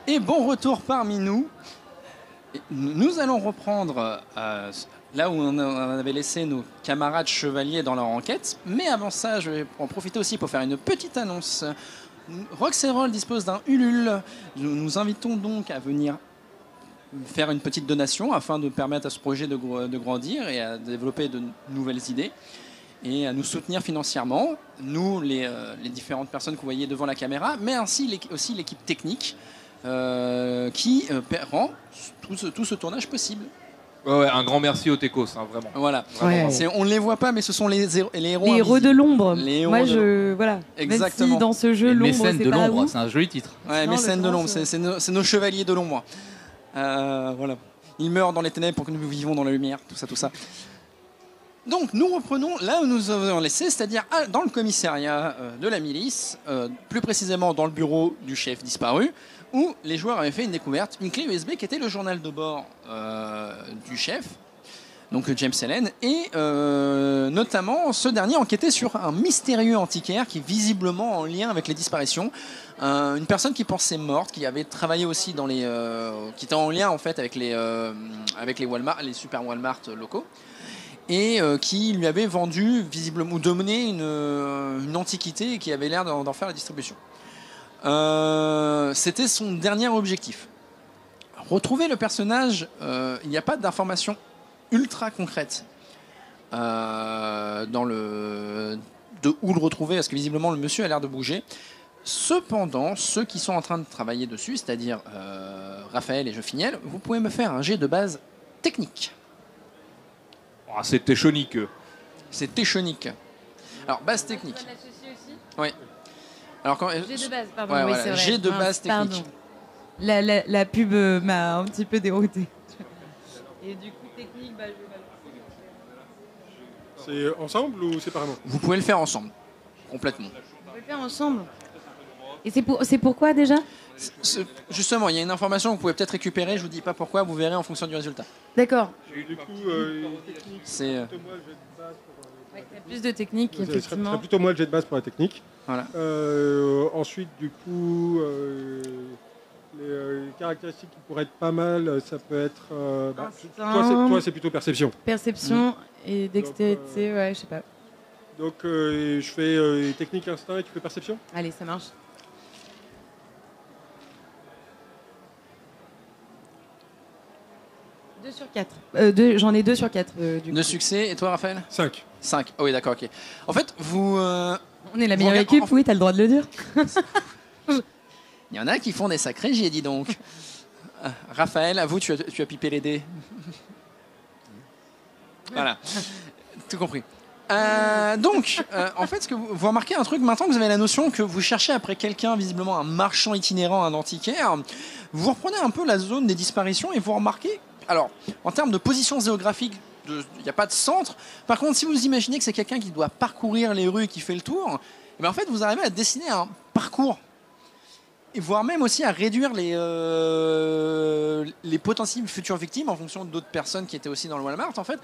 Et bon retour parmi nous. Nous allons reprendre là où on avait laissé nos camarades chevaliers dans leur enquête. Mais avant ça, je vais en profiter aussi pour faire une petite annonce. Roxerol dispose d'un Ulule. Nous invitons donc à venir faire une petite donation afin de permettre à ce projet de grandir et à développer de nouvelles idées et à nous soutenir financièrement, nous, les différentes personnes que vous voyez devant la caméra, mais ainsi aussi l'équipe technique qui rend tout ce tournage possible. Ouais, un grand merci aux Techos, hein, vraiment. Voilà. Vraiment. On ne les voit pas, mais ce sont les héros. Les héros de l'ombre. Moi, voilà. Exactement. Même si dans ce jeu, l'ombre, mécènes c'est de pas l'ombre, où. c'est un joli titre. Ouais, mécènes de l'ombre, c'est nos chevaliers de l'ombre. Voilà. Ils meurent dans les ténèbres pour que nous vivions dans la lumière, tout ça. Donc nous reprenons là où nous avons laissé, c'est-à-dire dans le commissariat de la milice, plus précisément dans le bureau du chef disparu, où les joueurs avaient fait une découverte, une clé USB qui était le journal de bord du chef, donc James Allen, et notamment ce dernier enquêtait sur un mystérieux antiquaire qui est visiblement en lien avec les disparitions, une personne qui pensait morte, qui avait travaillé aussi dans qui était en lien en fait avec les Walmart, les super Walmart locaux. Et qui lui avait vendu visiblement ou donné une antiquité et qui avait l'air d'en faire la distribution. C'était son dernier objectif. Retrouver le personnage, il n'y a pas d'informations ultra concrètes où le retrouver, parce que visiblement le monsieur a l'air de bouger. Cependant, ceux qui sont en train de travailler dessus, c'est-à-dire Raphaël et Jefiniel, vous pouvez me faire un jet de base technique. Ah, c'est téchonique. C'est téchonique. Alors, base technique. Oui. Alors, G de base, pardon. Ouais, oui, voilà. c'est vrai. G de base technique. Pardon. La pub m'a un petit peu dérouté. Et du coup, technique, je vais C'est ensemble ou séparément? Vous pouvez le faire ensemble. Complètement. On peut le faire ensemble. Et c'est pourquoi déjà? Justement, il y a une information que vous pouvez peut-être récupérer, je vous dis pas pourquoi, vous verrez en fonction du résultat. D'accord. Du coup, technique, c'est plus de technique, effectivement. Ce serait plutôt moi le jet de base pour la technique. Voilà. Ensuite, du coup, les caractéristiques qui pourraient être pas mal, ça peut être... toi, c'est plutôt perception. Perception et dextérité, ouais, je sais pas. Donc, je fais technique instinct et tu fais perception? Allez, ça marche. 2 sur 4. J'en ai 2 sur 4. De succès, et toi, Raphaël? 5. 5. Oh oui, d'accord, ok. En fait, vous... On est la meilleure équipe, oui, t'as le droit de le dire. Il y en a qui font des sacrés jets, dis donc. Raphaël, à vous, tu as pipé les dés. Voilà, tout compris. Donc, en fait, ce que vous remarquez un truc, maintenant que vous avez la notion que vous cherchez après quelqu'un, visiblement un marchand itinérant, un antiquaire, vous reprenez un peu la zone des disparitions et vous remarquez, alors, en termes de position géographique, il n'y a pas de centre. Par contre, si vous imaginez que c'est quelqu'un qui doit parcourir les rues et qui fait le tour, eh bien, en fait, vous arrivez à dessiner un parcours. Et voire même aussi à réduire les potentielles futures victimes en fonction d'autres personnes qui étaient aussi dans le Walmart. En fait,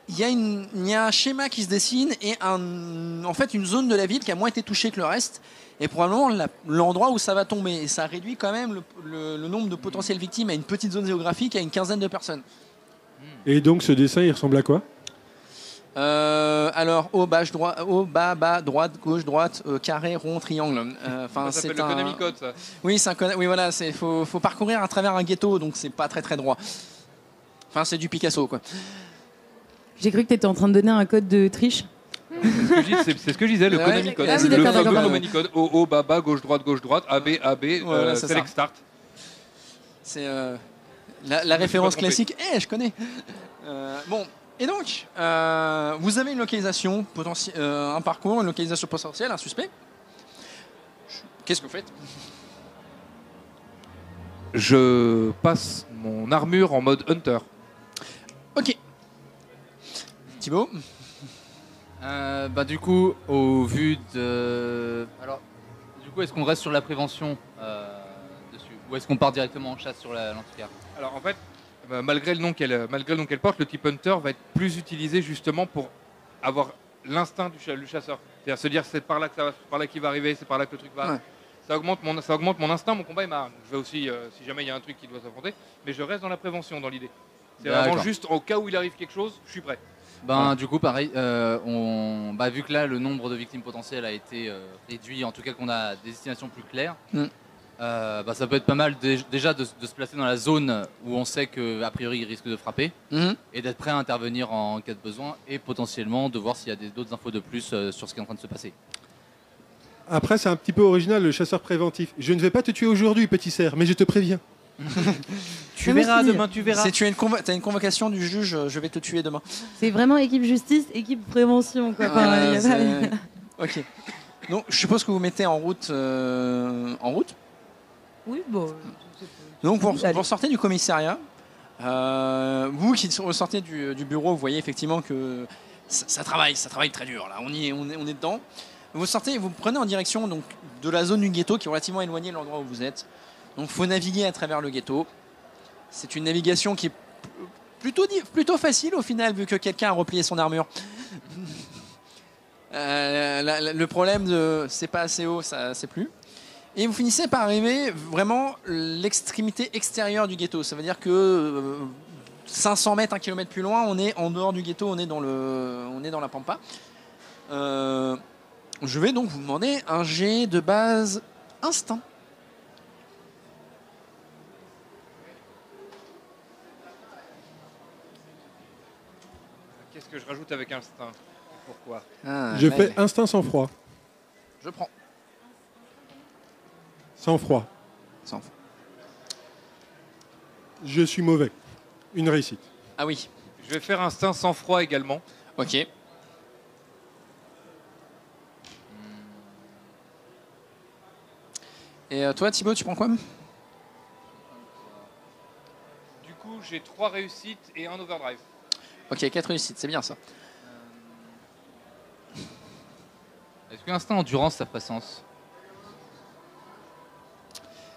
il y a un schéma qui se dessine et en fait une zone de la ville qui a moins été touchée que le reste et probablement l'endroit où ça va tomber. Et ça réduit quand même le nombre de potentielles victimes à une petite zone géographique à une quinzaine de personnes. Et donc ce dessin, il ressemble à quoi? Alors haut, bas, droite, gauche, droite, carré, rond, triangle. Ça s'appelle le Konami Code, ça. Oui, oui, voilà, faut parcourir à travers un ghetto, donc c'est pas très très droit. Enfin, c'est du Picasso, quoi. J'ai cru que tu étais en train de donner un code de triche. C'est ce que je disais, le Konami Code. Ah oui, Le d'accord, fameux d'accord. Konami Code. Haut, bas, bas, gauche, droite, AB, Voilà, c'est select ça. start. C'est la référence pas trompé. classique. Je connais. Bon, et donc, vous avez une localisation potentielle, un parcours, une localisation potentielle, un suspect. Qu'est-ce que vous faites? Je passe mon armure en mode Hunter. Ok. Thibaut? Du coup, au vu de... Alors, du coup, est-ce qu'on reste sur la prévention dessus? Ou est-ce qu'on part directement en chasse sur l'antiquaire? Alors en fait, malgré le nom qu'elle porte, le type Hunter va être plus utilisé justement pour avoir l'instinct du chasseur. C'est-à-dire se dire c'est par là que ça va, c'est par là qu'il va arriver, c'est par là que le truc va. Ouais. Ça augmente mon instinct, mon combat est marrant. Je vais aussi, si jamais il y a un truc qui doit s'affronter, mais je reste dans la prévention dans l'idée. C'est vraiment D'accord. juste au cas où il arrive quelque chose, je suis prêt. Du coup, pareil, vu que là, le nombre de victimes potentielles a été réduit, en tout cas qu'on a des destinations plus claires, ça peut être pas mal déjà de se placer dans la zone où on sait qu'a priori il risque de frapper et d'être prêt à intervenir en cas de besoin et potentiellement de voir s'il y a d'autres infos de plus sur ce qui est en train de se passer. Après, c'est un petit peu original, le chasseur préventif. Je ne vais pas te tuer aujourd'hui, petit cerf, mais je te préviens. Tu verras demain, tu verras. Si tu as une convocation du juge, je vais te tuer demain. C'est vraiment équipe justice, équipe prévention, quoi. Enfin, y a pas- Ok. Donc, je suppose que vous mettez en route. Oui, bon. Donc, Allez. vous sortez du commissariat. Vous qui sortez du bureau, vous voyez effectivement que ça travaille très dur. Là, on est dedans. Vous sortez, vous prenez en direction donc de la zone du ghetto qui est relativement éloignée de l'endroit où vous êtes. Donc, faut naviguer à travers le ghetto. C'est une navigation qui est plutôt facile au final, vu que quelqu'un a replié son armure. Le problème de c'est pas assez haut, ça c'est plus. Et vous finissez par arriver vraiment l'extrémité extérieure du ghetto. Ça veut dire que 500 mètres, 1 kilomètre plus loin, on est en dehors du ghetto, on est dans la pampa. Je vais donc vous demander un jet de base instinct. Qu'est-ce que je rajoute avec instinct? Pourquoi? Je fais instinct sans froid. Je prends. Sans froid. Sans froid. Je suis mauvais. Une réussite. Ah oui. Je vais faire instinct sans froid également. Ok. Et toi, Thibaut, tu prends quoi? Du coup, j'ai 3 réussites et 1 overdrive. Ok, 4 réussites, c'est bien ça. Est-ce que l'instinct endurance, ça ferait sens?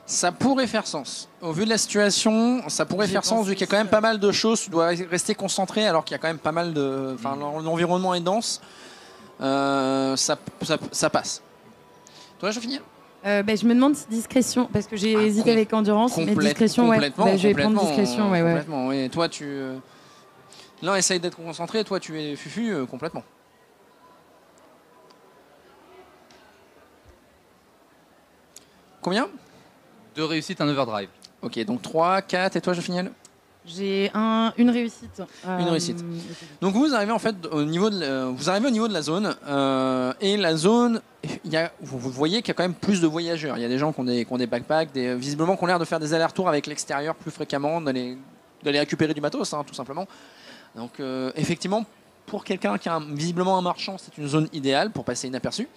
Ça pourrait faire sens. Au vu de la situation, ça pourrait faire sens vu qu'il y a quand même pas mal de choses. Tu dois rester concentré alors qu'il y a quand même pas mal de... Enfin, l'environnement est dense. Ça passe. Toi, je finis. Je me demande si discrétion, parce que j'ai hésité avec endurance, mais discrétion, ouais. Je vais prendre discrétion, ouais. Complètement, ouais. Toi, l'un essaye d'être concentré, toi, tu es fufu complètement. Combien? 2 réussites, 1 overdrive. Ok, donc 3, 4, et toi, je finis. J'ai une réussite. Une réussite. Donc vous arrivez en fait au niveau de la zone et la zone, vous voyez qu'il y a quand même plus de voyageurs. Il y a des gens qui ont des backpacks, visiblement qui ont l'air de faire des allers-retours avec l'extérieur plus fréquemment, d'aller récupérer du matos, tout simplement. Donc effectivement, pour quelqu'un qui a visiblement un marchand, c'est une zone idéale pour passer inaperçu.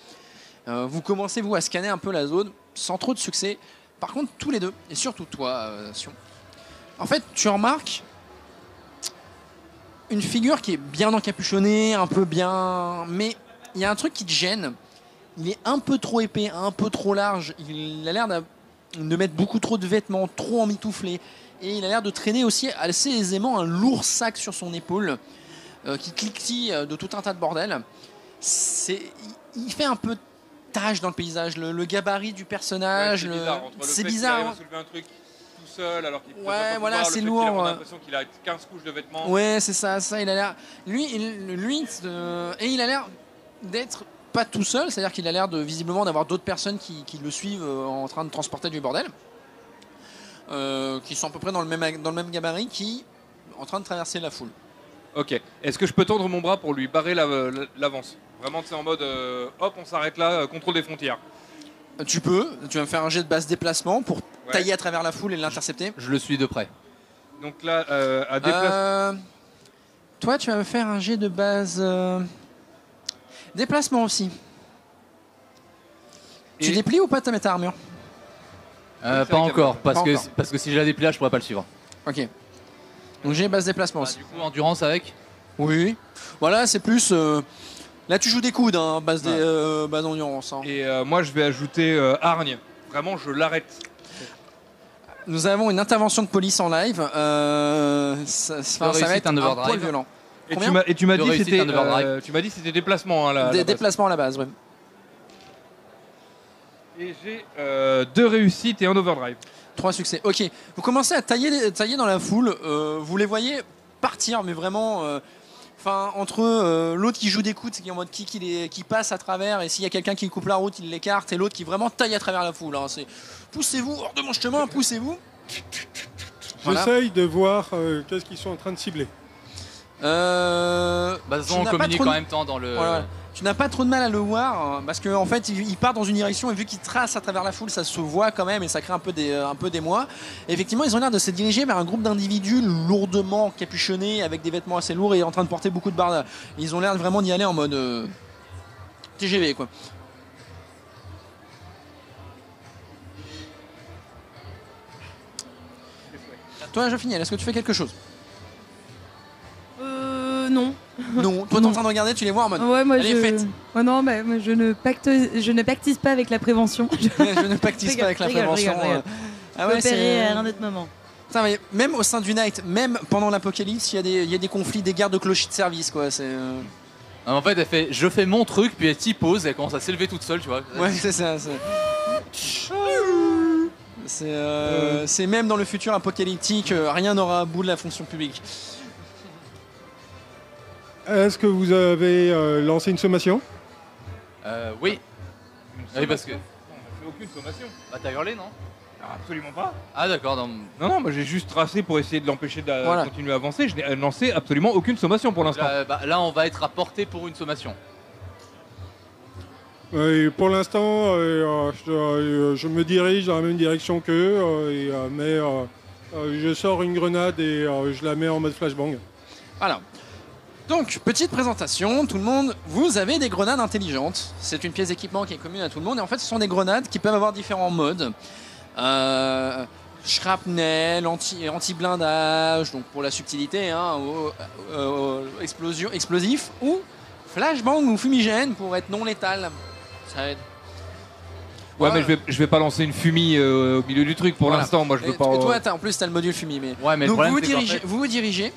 Vous commencez vous à scanner un peu la zone sans trop de succès. Par contre, tous les deux, et surtout toi, Sion, en fait, tu remarques une figure qui est bien encapuchonnée, un peu bien... Mais il y a un truc qui te gêne. Il est un peu trop épais, un peu trop large. Il a l'air de mettre beaucoup trop de vêtements, trop emmitouflés. Et il a l'air de traîner aussi assez aisément un lourd sac sur son épaule qui cliquetille de tout un tas de bordel. Il fait un peu tache dans le paysage. Le gabarit du personnage... C'est bizarre. Il va soulever un truc tout seul alors qu'il c'est lourd. Il a l'impression qu'il a 15 couches de vêtements. Ouais, c'est ça, il a l'air. Lui, et il a l'air d'être pas tout seul, c'est-à-dire qu'il a l'air visiblement d'avoir d'autres personnes qui le suivent en train de transporter du bordel, qui sont à peu près dans le même gabarit, qui en train de traverser la foule. Ok. Est-ce que je peux tendre mon bras pour lui barrer l'avance? Vraiment, c'est en mode hop, on s'arrête là, contrôle des frontières. Tu vas me faire un jet de base déplacement pour tailler à travers la foule et l'intercepter. Je le suis de près. Donc là, à déplacement. Toi, tu vas me faire un jet de base déplacement aussi. Tu déplies ou pas ta armure? Pas encore, parce que si je la déplie là, je pourrais pas le suivre. Ok. Donc j'ai base déplacement aussi. Du coup, endurance avec? Oui. Voilà, c'est plus... Là, tu joues des coudes, base d'endurance. Et moi, je vais ajouter hargne. Vraiment, je l'arrête. Nous avons une intervention de police en live. Ça va être un poil violent. Et tu m'as dit que c'était déplacement. Déplacement à la base, oui. Et j'ai 2 réussites et un overdrive. 3 succès. Ok. Vous commencez à tailler dans la foule. Vous les voyez partir, mais vraiment. Enfin, entre l'autre qui joue des coudes, qui est en mode qui passe à travers, et s'il y a quelqu'un qui coupe la route, il l'écarte, et l'autre qui vraiment taille à travers la foule. Hein. C'est poussez-vous hors de mon chemin, poussez-vous. Voilà. J'essaye de voir qu'est-ce qu'ils sont en train de cibler. Bah, on communique en même temps dans le. Voilà. Tu n'as pas trop de mal à le voir hein, parce qu'en fait il part dans une direction et vu qu'il trace à travers la foule ça se voit quand même et ça crée un peu d'émoi. Effectivement ils ont l'air de se diriger vers un groupe d'individus lourdement capuchonnés avec des vêtements assez lourds et en train de porter beaucoup de bardes. Ils ont l'air vraiment d'y aller en mode TGV quoi. Toi Joffiniel, est-ce que tu fais quelque chose? Non. Non, toi t'es en train de regarder, tu les vois en mode. Ouais, moi elle est faite. Oh non, bah, moi, je ne pactise pas avec la prévention. Je ne pactise pas avec la prévention. Ah ouais, c'est à un autre moment. Putain, mais même au sein du Night, même pendant l'apocalypse, il y a des conflits, des guerres de clochers de service quoi. C'est. En fait, elle fait je fais mon truc, puis elle t'y pose, elle commence à s'élever toute seule, tu vois. Ouais, c'est ça. C'est même dans le futur apocalyptique, rien n'aura à bout de la fonction publique. Est-ce que vous avez lancé une sommation? Oui. Oui, parce que. On n'a fait aucune sommation. Bah, t'as hurlé, non? Absolument pas. Ah, d'accord. Non, moi j'ai juste tracé pour essayer de l'empêcher de Voilà. continuer à avancer. Je n'ai lancé absolument aucune sommation pour l'instant. Là, on va être apporté pour une sommation. Pour l'instant, je me dirige dans la même direction qu'eux, mais je sors une grenade et je la mets en mode flashbang. Voilà. Donc, petite présentation, tout le monde, vous avez des grenades intelligentes. C'est une pièce d'équipement qui est commune à tout le monde. Et en fait, ce sont des grenades qui peuvent avoir différents modes. Shrapnel, anti-blindage, donc pour la subtilité, hein, explosif, ou flashbang ou fumigène pour être non létal. Ça aide. Ouais, mais je vais pas lancer une fumée au milieu du truc pour l'instant. Moi, je veux pas. Et toi, en plus, t'as le module fumée. Mais... Ouais, mais donc, le problème, vous vous dirigez.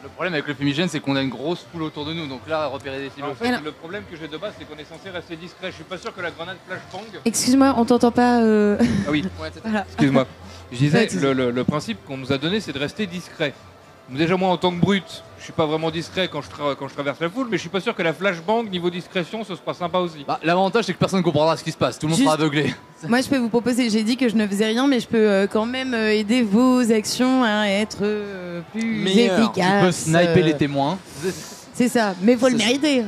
Le problème avec le fumigène, c'est qu'on a une grosse foule autour de nous, donc là, repérer des silos. En fait, le problème que j'ai de base, c'est qu'on est censé rester discret. Je suis pas sûr que la grenade flashbang. Excuse-moi, on t'entend pas. Ah oui, Voilà. excuse-moi. Je disais, Ouais, le principe qu'on nous a donné, c'est de rester discret. Déjà, moi, en tant que brute, je suis pas vraiment discret quand je traverse la foule, mais je suis pas sûr que la flashbang, niveau discrétion, ce sera sympa aussi. Bah, l'avantage, c'est que personne ne comprendra ce qui se passe, tout le monde sera aveuglé. Moi, je peux vous proposer, j'ai dit que je ne faisais rien, mais je peux quand même aider vos actions à être plus Meilleur. Tu efficaces. peux sniper les témoins. C'est ça, mais faut le C'est ça. mériter.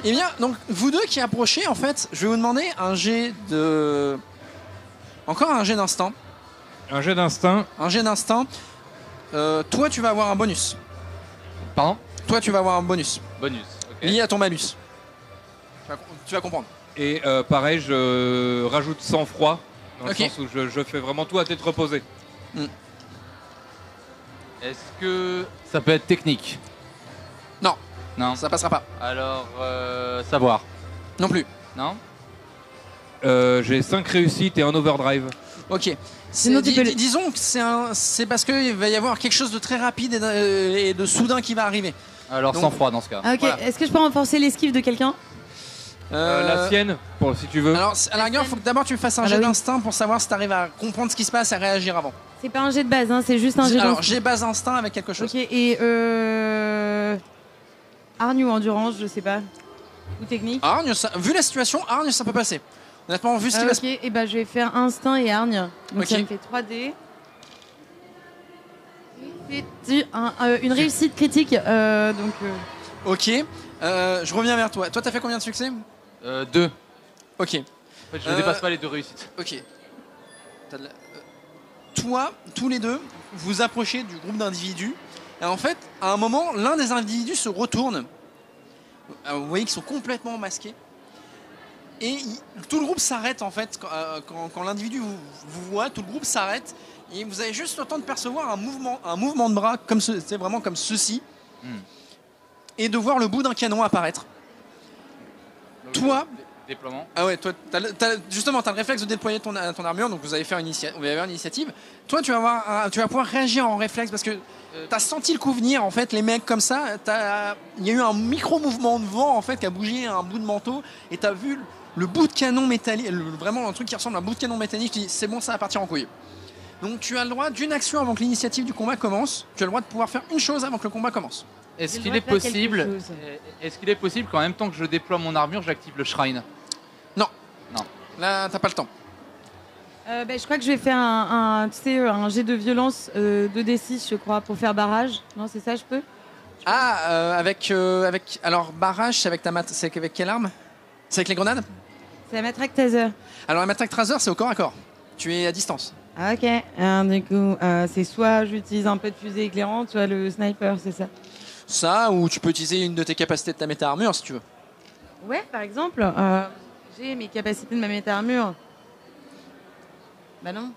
Eh bien, donc, vous deux qui approchez, en fait, je vais vous demander un jet de. Encore un jet d'instinct. Un jet d'instinct. Un jet d'instinct. Toi, tu vas avoir un bonus. Pardon? Toi, tu vas avoir un bonus Bonus. Ok. lié à ton malus. Tu vas comprendre. Et pareil, je rajoute sang-froid, dans Ok. le sens où je fais vraiment tout à tête reposée. Est-ce que ça peut être technique? Non. Non. Ça passera pas. Alors, savoir? Non plus. Non? J'ai 5 réussites et un overdrive. Ok. Sinon, tu peux le- Disons que c'est parce qu'il va y avoir quelque chose de très rapide et de soudain qui va arriver. Alors, Donc- sang-froid dans ce cas. Ah, ok, Voilà. est-ce que je peux renforcer l'esquive de quelqu'un? La sienne, si tu veux. Alors, à la rigueur, il faut que d'abord tu me fasses un Ah jet bah oui. d'instinct pour savoir si tu arrives à comprendre ce qui se passe et à réagir avant. C'est pas un jet de base, hein, c'est juste un jet Alors, d'instinct. j'ai base instinct avec quelque chose. Ok, et hargne ou endurance, je sais pas. Ou technique. Hargne, vu la situation, hargne, ça peut passer. Honnêtement, vu ce qui Ah, va ok, et bah je vais faire instinct et hargne. Donc Ok. ça me fait 3D. C'est une réussite critique. Ok. Je reviens vers toi. Toi, t'as fait combien de succès? 2. Ok. En fait, je ne dépasse pas les 2 réussites. Ok. Toi, tous les deux, vous approchez du groupe d'individus. Et en fait, à un moment, l'un des individus se retourne. Vous voyez qu'ils sont complètement masqués. Et tout le groupe s'arrête en fait. Quand l'individu vous voit, tout le groupe s'arrête. Et vous avez juste le temps de percevoir un mouvement de bras, c'est vraiment comme ceci. Et de voir le bout d'un canon apparaître. Toi, Déploiement. ah ouais, toi, justement, t'as le réflexe de déployer ton armure, donc vous allez faire vous allez avoir une initiative. Toi, tu vas pouvoir réagir en réflexe parce que t'as senti le coup venir, en fait, les mecs comme ça. Il y a eu un micro mouvement de vent en fait qui a bougé un bout de manteau et t'as vu le bout de canon métallique, vraiment un truc qui ressemble à un bout de canon métallique. Tu dis, c'est bon, ça va partir en couille. Donc tu as le droit d'une action avant que l'initiative du combat commence. Tu as le droit de pouvoir faire une chose avant que le combat commence. Est-ce qu'il est possible qu'en même temps que je déploie mon armure, j'active le shrine? Non. Non. Là, t'as pas le temps. Je crois que je vais faire un jet de violence 2d6, je crois, pour faire barrage. Non, c'est ça, je peux? Alors, barrage, c'est c'est avec quelle arme? C'est avec les grenades? C'est la matraque taser. Alors, la matraque taser, c'est au corps à corps. Tu es à distance. Ah, ok. Du coup, c'est soit j'utilise un peu de fusée éclairante, soit le sniper, c'est ça? Ça, ou tu peux utiliser une de tes capacités de ta méta-armure si tu veux. Ouais, par exemple, j'ai mes capacités de ma méta-armure. Bah non.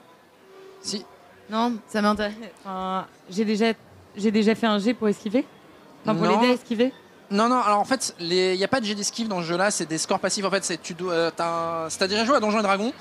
Si. Non, ça m'intéresse. Enfin, j'ai déjà fait un jet pour esquiver. Enfin, pour l'aider à esquiver. Non, alors en fait, il n'y a pas de jet d'esquive dans ce jeu-là, c'est des scores passifs. En fait, si tu as déjà joué à Donjons et Dragons,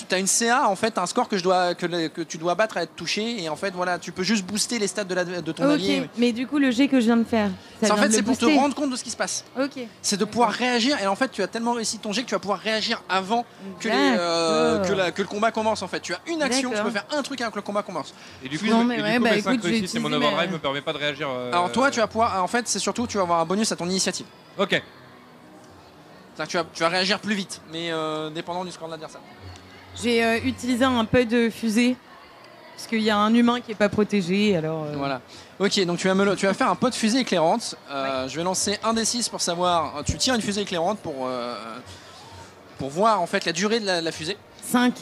tu as une CA, en fait, un score que tu dois battre à être touché, et en fait, voilà, tu peux juste booster les stats de ton allié. Mais du coup, le jet que je viens de faire, c'est pour te rendre compte de ce qui se passe. Ok. C'est de pouvoir réagir, et en fait, tu as tellement réussi ton jet que tu vas pouvoir réagir avant que le combat commence. En fait, tu as une action, tu peux faire un truc avant que le combat commence. Et du coup, mes 5 réussites et mon overdrive me permet pas de réagir. Alors toi, tu vas pouvoir, en fait, c'est surtout, tu vas avoir un bonus à ton initiative. Ok. C'est-à-dire que tu vas réagir plus vite, mais dépendant du score de l'adversaire. J'ai utilisé un peu de fusée parce qu'il y a un humain qui est pas protégé, alors. Voilà. Ok, donc tu vas faire un pot de fusée éclairante. Je vais lancer un des 6 pour savoir. Tu tires une fusée éclairante pour voir en fait la durée de la fusée. 5.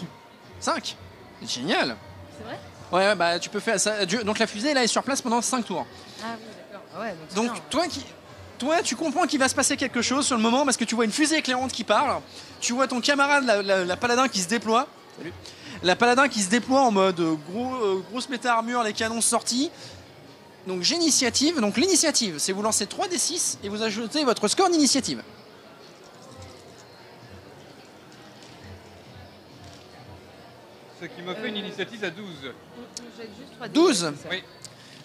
5. Génial. C'est vrai? Ouais, bah tu peux faire ça. Donc la fusée là est sur place pendant 5 tours. Ah oui, d'accord. Ouais, donc toi, tu comprends qu'il va se passer quelque chose sur le moment parce que tu vois une fusée éclairante qui parle. Tu vois ton camarade, la paladin, qui se déploie. Salut. La paladin qui se déploie en mode grosse méta-armure, les canons sortis. Donc j'ai initiative. Donc l'initiative, c'est vous lancez 3d6 et vous ajoutez votre score d'initiative. Ce qui me fait une initiative à 12. 12 Oui.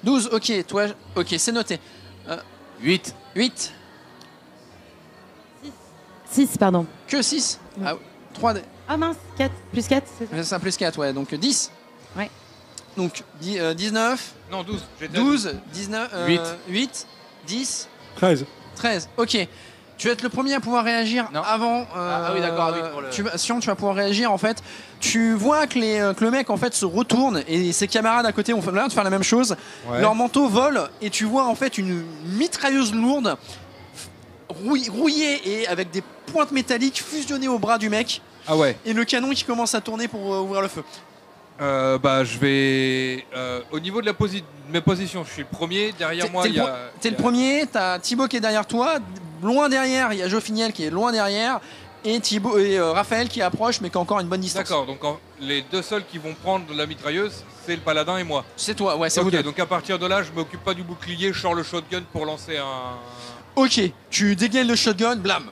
12, ok, toi, ok, c'est noté. 8. 8. 6, pardon. Que 6 Oui. Ah, 3D. Ah mince, 4. Plus 4, c'est ça? C'est ça, plus 4, ouais, donc 10. Ouais. Donc 19. Non, 12. 12, 19, 8, 10. 13. 13, ok. Tu vas être le premier à pouvoir réagir avant. Ah oui, d'accord. Oui, tu vas pouvoir réagir en fait. Tu vois que le mec en fait se retourne et ses camarades à côté ont l'air de faire la même chose. Ouais. Leur manteau vole et tu vois en fait une mitrailleuse lourde rouillée et avec des pointes métalliques fusionnées au bras du mec. Ah ouais. Et le canon qui commence à tourner pour ouvrir le feu. Je vais au niveau de mes positions, je suis le premier. Derrière moi, t'es le premier. T'as Thibaut qui est derrière toi. Loin derrière, il y a Joffiniel qui est loin derrière. Et Thibaut et Raphaël qui approche mais qui a encore une bonne distance. D'accord, donc les deux seuls qui vont prendre la mitrailleuse, c'est le paladin et moi. C'est toi, ouais, c'est vous Ok, deux. donc à partir de là, je m'occupe pas du bouclier, je sors le shotgun pour lancer un. Ok, tu dégaines le shotgun, blam.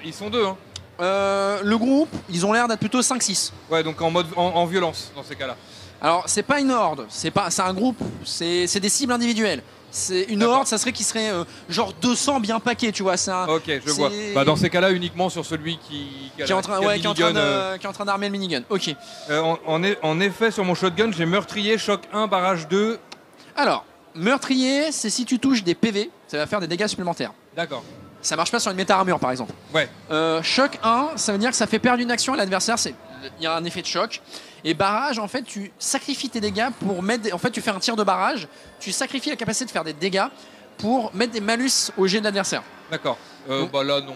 Ils sont deux, hein. Le groupe, ils ont l'air d'être plutôt 5-6. Ouais, donc en mode en violence dans ces cas-là. Alors, c'est pas une horde, c'est un groupe, c'est des cibles individuelles. C'est une horde, ça serait qui serait genre 200 bien paquets, tu vois. Ok, je vois. Bah, dans ces cas-là, uniquement sur celui qui est en train d'armer le minigun. Ok. En effet, sur mon shotgun, j'ai meurtrier, choc 1, barrage 2. Alors, meurtrier, c'est si tu touches des PV, ça va faire des dégâts supplémentaires. D'accord. Ça marche pas sur une méta-armure par exemple. Ouais. Choc 1, ça veut dire que ça fait perdre une action à l'adversaire, il y a un effet de choc. Et barrage, en fait, tu sacrifies tes dégâts pour mettre. En fait, tu fais un tir de barrage, tu sacrifies la capacité de faire des dégâts pour mettre des malus au jet de l'adversaire. D'accord. Bah là, non.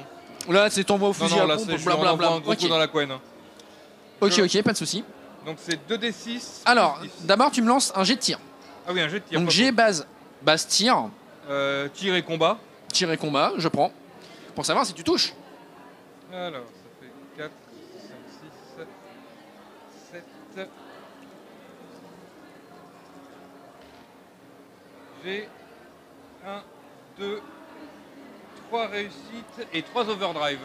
Là, c'est ton voix au fusil non, à là, pompe, je lui envoie un gros coup dans la couenne. Ok, pas de soucis. Donc c'est 2d6. Alors, d'abord, tu me lances un jet de tir. Ah oui, un jet de tir. Donc, jet base tir. Tir et combat. Tir et combat, je prends. Pour savoir si tu touches. Alors, ça fait 4, 5, 6, 7. J'ai 1, 2, 3 réussites et 3 overdrive.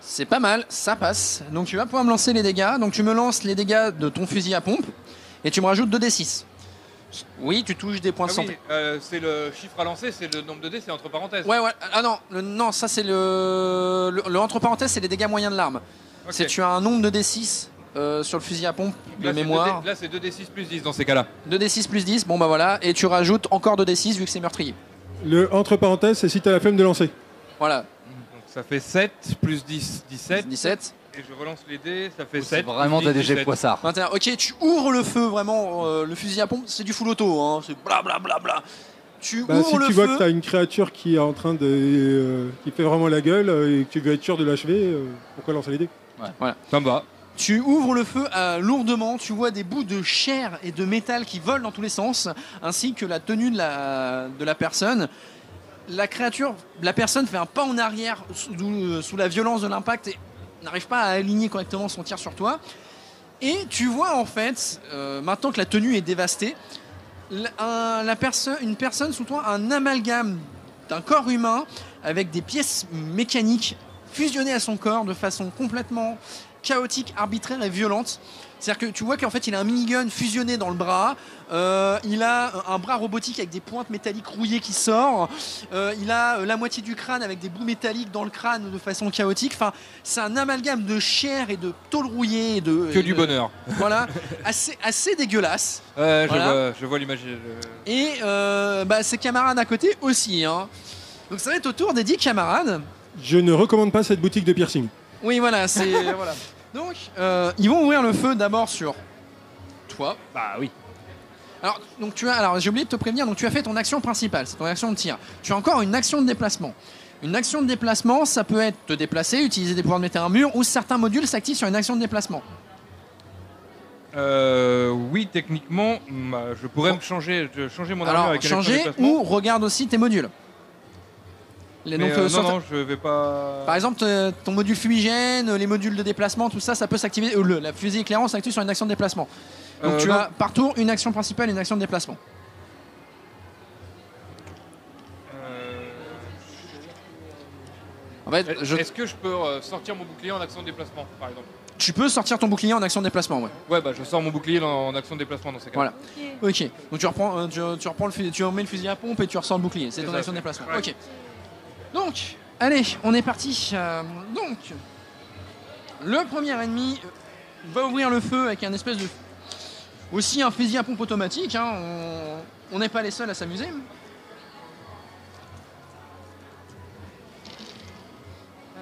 C'est pas mal, ça passe. Donc tu vas pouvoir me lancer les dégâts. Donc tu me lances les dégâts de ton fusil à pompe et tu me rajoutes 2d6. Oui, tu touches des points de santé. C'est le chiffre à lancer, c'est le nombre de dés, c'est entre parenthèses. Ouais. Ah non, non, ça c'est le entre parenthèses, c'est les dégâts moyens de l'arme. Ok. C'est tu as un nombre de d6 sur le fusil à pompe de mémoire. Là, c'est 2d6 plus 10 dans ces cas-là. 2d6 plus 10, bon bah voilà, et tu rajoutes encore 2d6 vu que c'est meurtrier. Le entre parenthèses, c'est si t'as la flemme de lancer. Voilà, Donc ça fait 7 plus 10, 17. 17. Et je relance les dés, ça fait 7. C'est vraiment plus 10, DDG 17. Poissard. 21. Ok, tu ouvres le feu vraiment, le fusil à pompe, c'est du full auto, hein, c'est blablabla. Tu Bah, ouvres si le tu feu. vois que t'as une créature qui est en train de. qui fait vraiment la gueule et que tu veux être sûr de l'achever, pourquoi lancer les dés? Ça me va. Tu ouvres le feu lourdement, tu vois des bouts de chair et de métal qui volent dans tous les sens, ainsi que la tenue de la personne. La créature, la personne fait un pas en arrière sous la violence de l'impact et n'arrive pas à aligner correctement son tir sur toi. Et tu vois en fait, maintenant que la tenue est dévastée, une personne sous toi, un amalgame d'un corps humain avec des pièces mécaniques fusionnées à son corps de façon complètement chaotique, arbitraire et violente. C'est-à-dire que tu vois qu'en fait il a un minigun fusionné dans le bras, il a un bras robotique avec des pointes métalliques rouillées qui sort, il a la moitié du crâne avec des bouts métalliques dans le crâne de façon chaotique. Enfin, c'est un amalgame de chair et de tôle rouillée. Que du bonheur. Voilà, assez dégueulasse. Ouais, Voilà. je vois l'image. Et ses camarades à côté aussi. Hein. Donc ça va être au tour des 10 camarades. Je ne recommande pas cette boutique de piercing. Oui, voilà, c'est. Voilà. Donc, ils vont ouvrir le feu d'abord sur toi. Bah oui. Alors, j'ai oublié de te prévenir, donc tu as fait ton action principale, c'est ton action de tir. Tu as encore une action de déplacement. Une action de déplacement, ça peut être te déplacer, utiliser des pouvoirs de mettre un mur, ou certains modules s'activent sur une action de déplacement. Oui, techniquement, je pourrais changer mon armure Alors, avec un action de changer déplacement. ou regarde aussi tes modules. Mais, Donc, non, je vais pas. Par exemple, ton module fumigène, les modules de déplacement, tout ça, ça peut s'activer. La fusée éclairante s'active sur une action de déplacement. Donc tu non. as par tour une action principale et une action de déplacement. En fait, Est-ce que je peux sortir mon bouclier en action de déplacement, par exemple? tu peux sortir ton bouclier en action de déplacement, ouais. Ouais, bah je sors mon bouclier en action de déplacement dans ces cas. Voilà. Ok. Donc tu reprends, tu remets le fusil à pompe et tu ressors le bouclier. C'est C'est ton ça, action de c'est- déplacement. ouais. Ok. Donc, allez, on est parti. Donc, le premier ennemi va ouvrir le feu avec un espèce de aussi un fusil à pompe automatique. Hein. On n'est pas les seuls à s'amuser.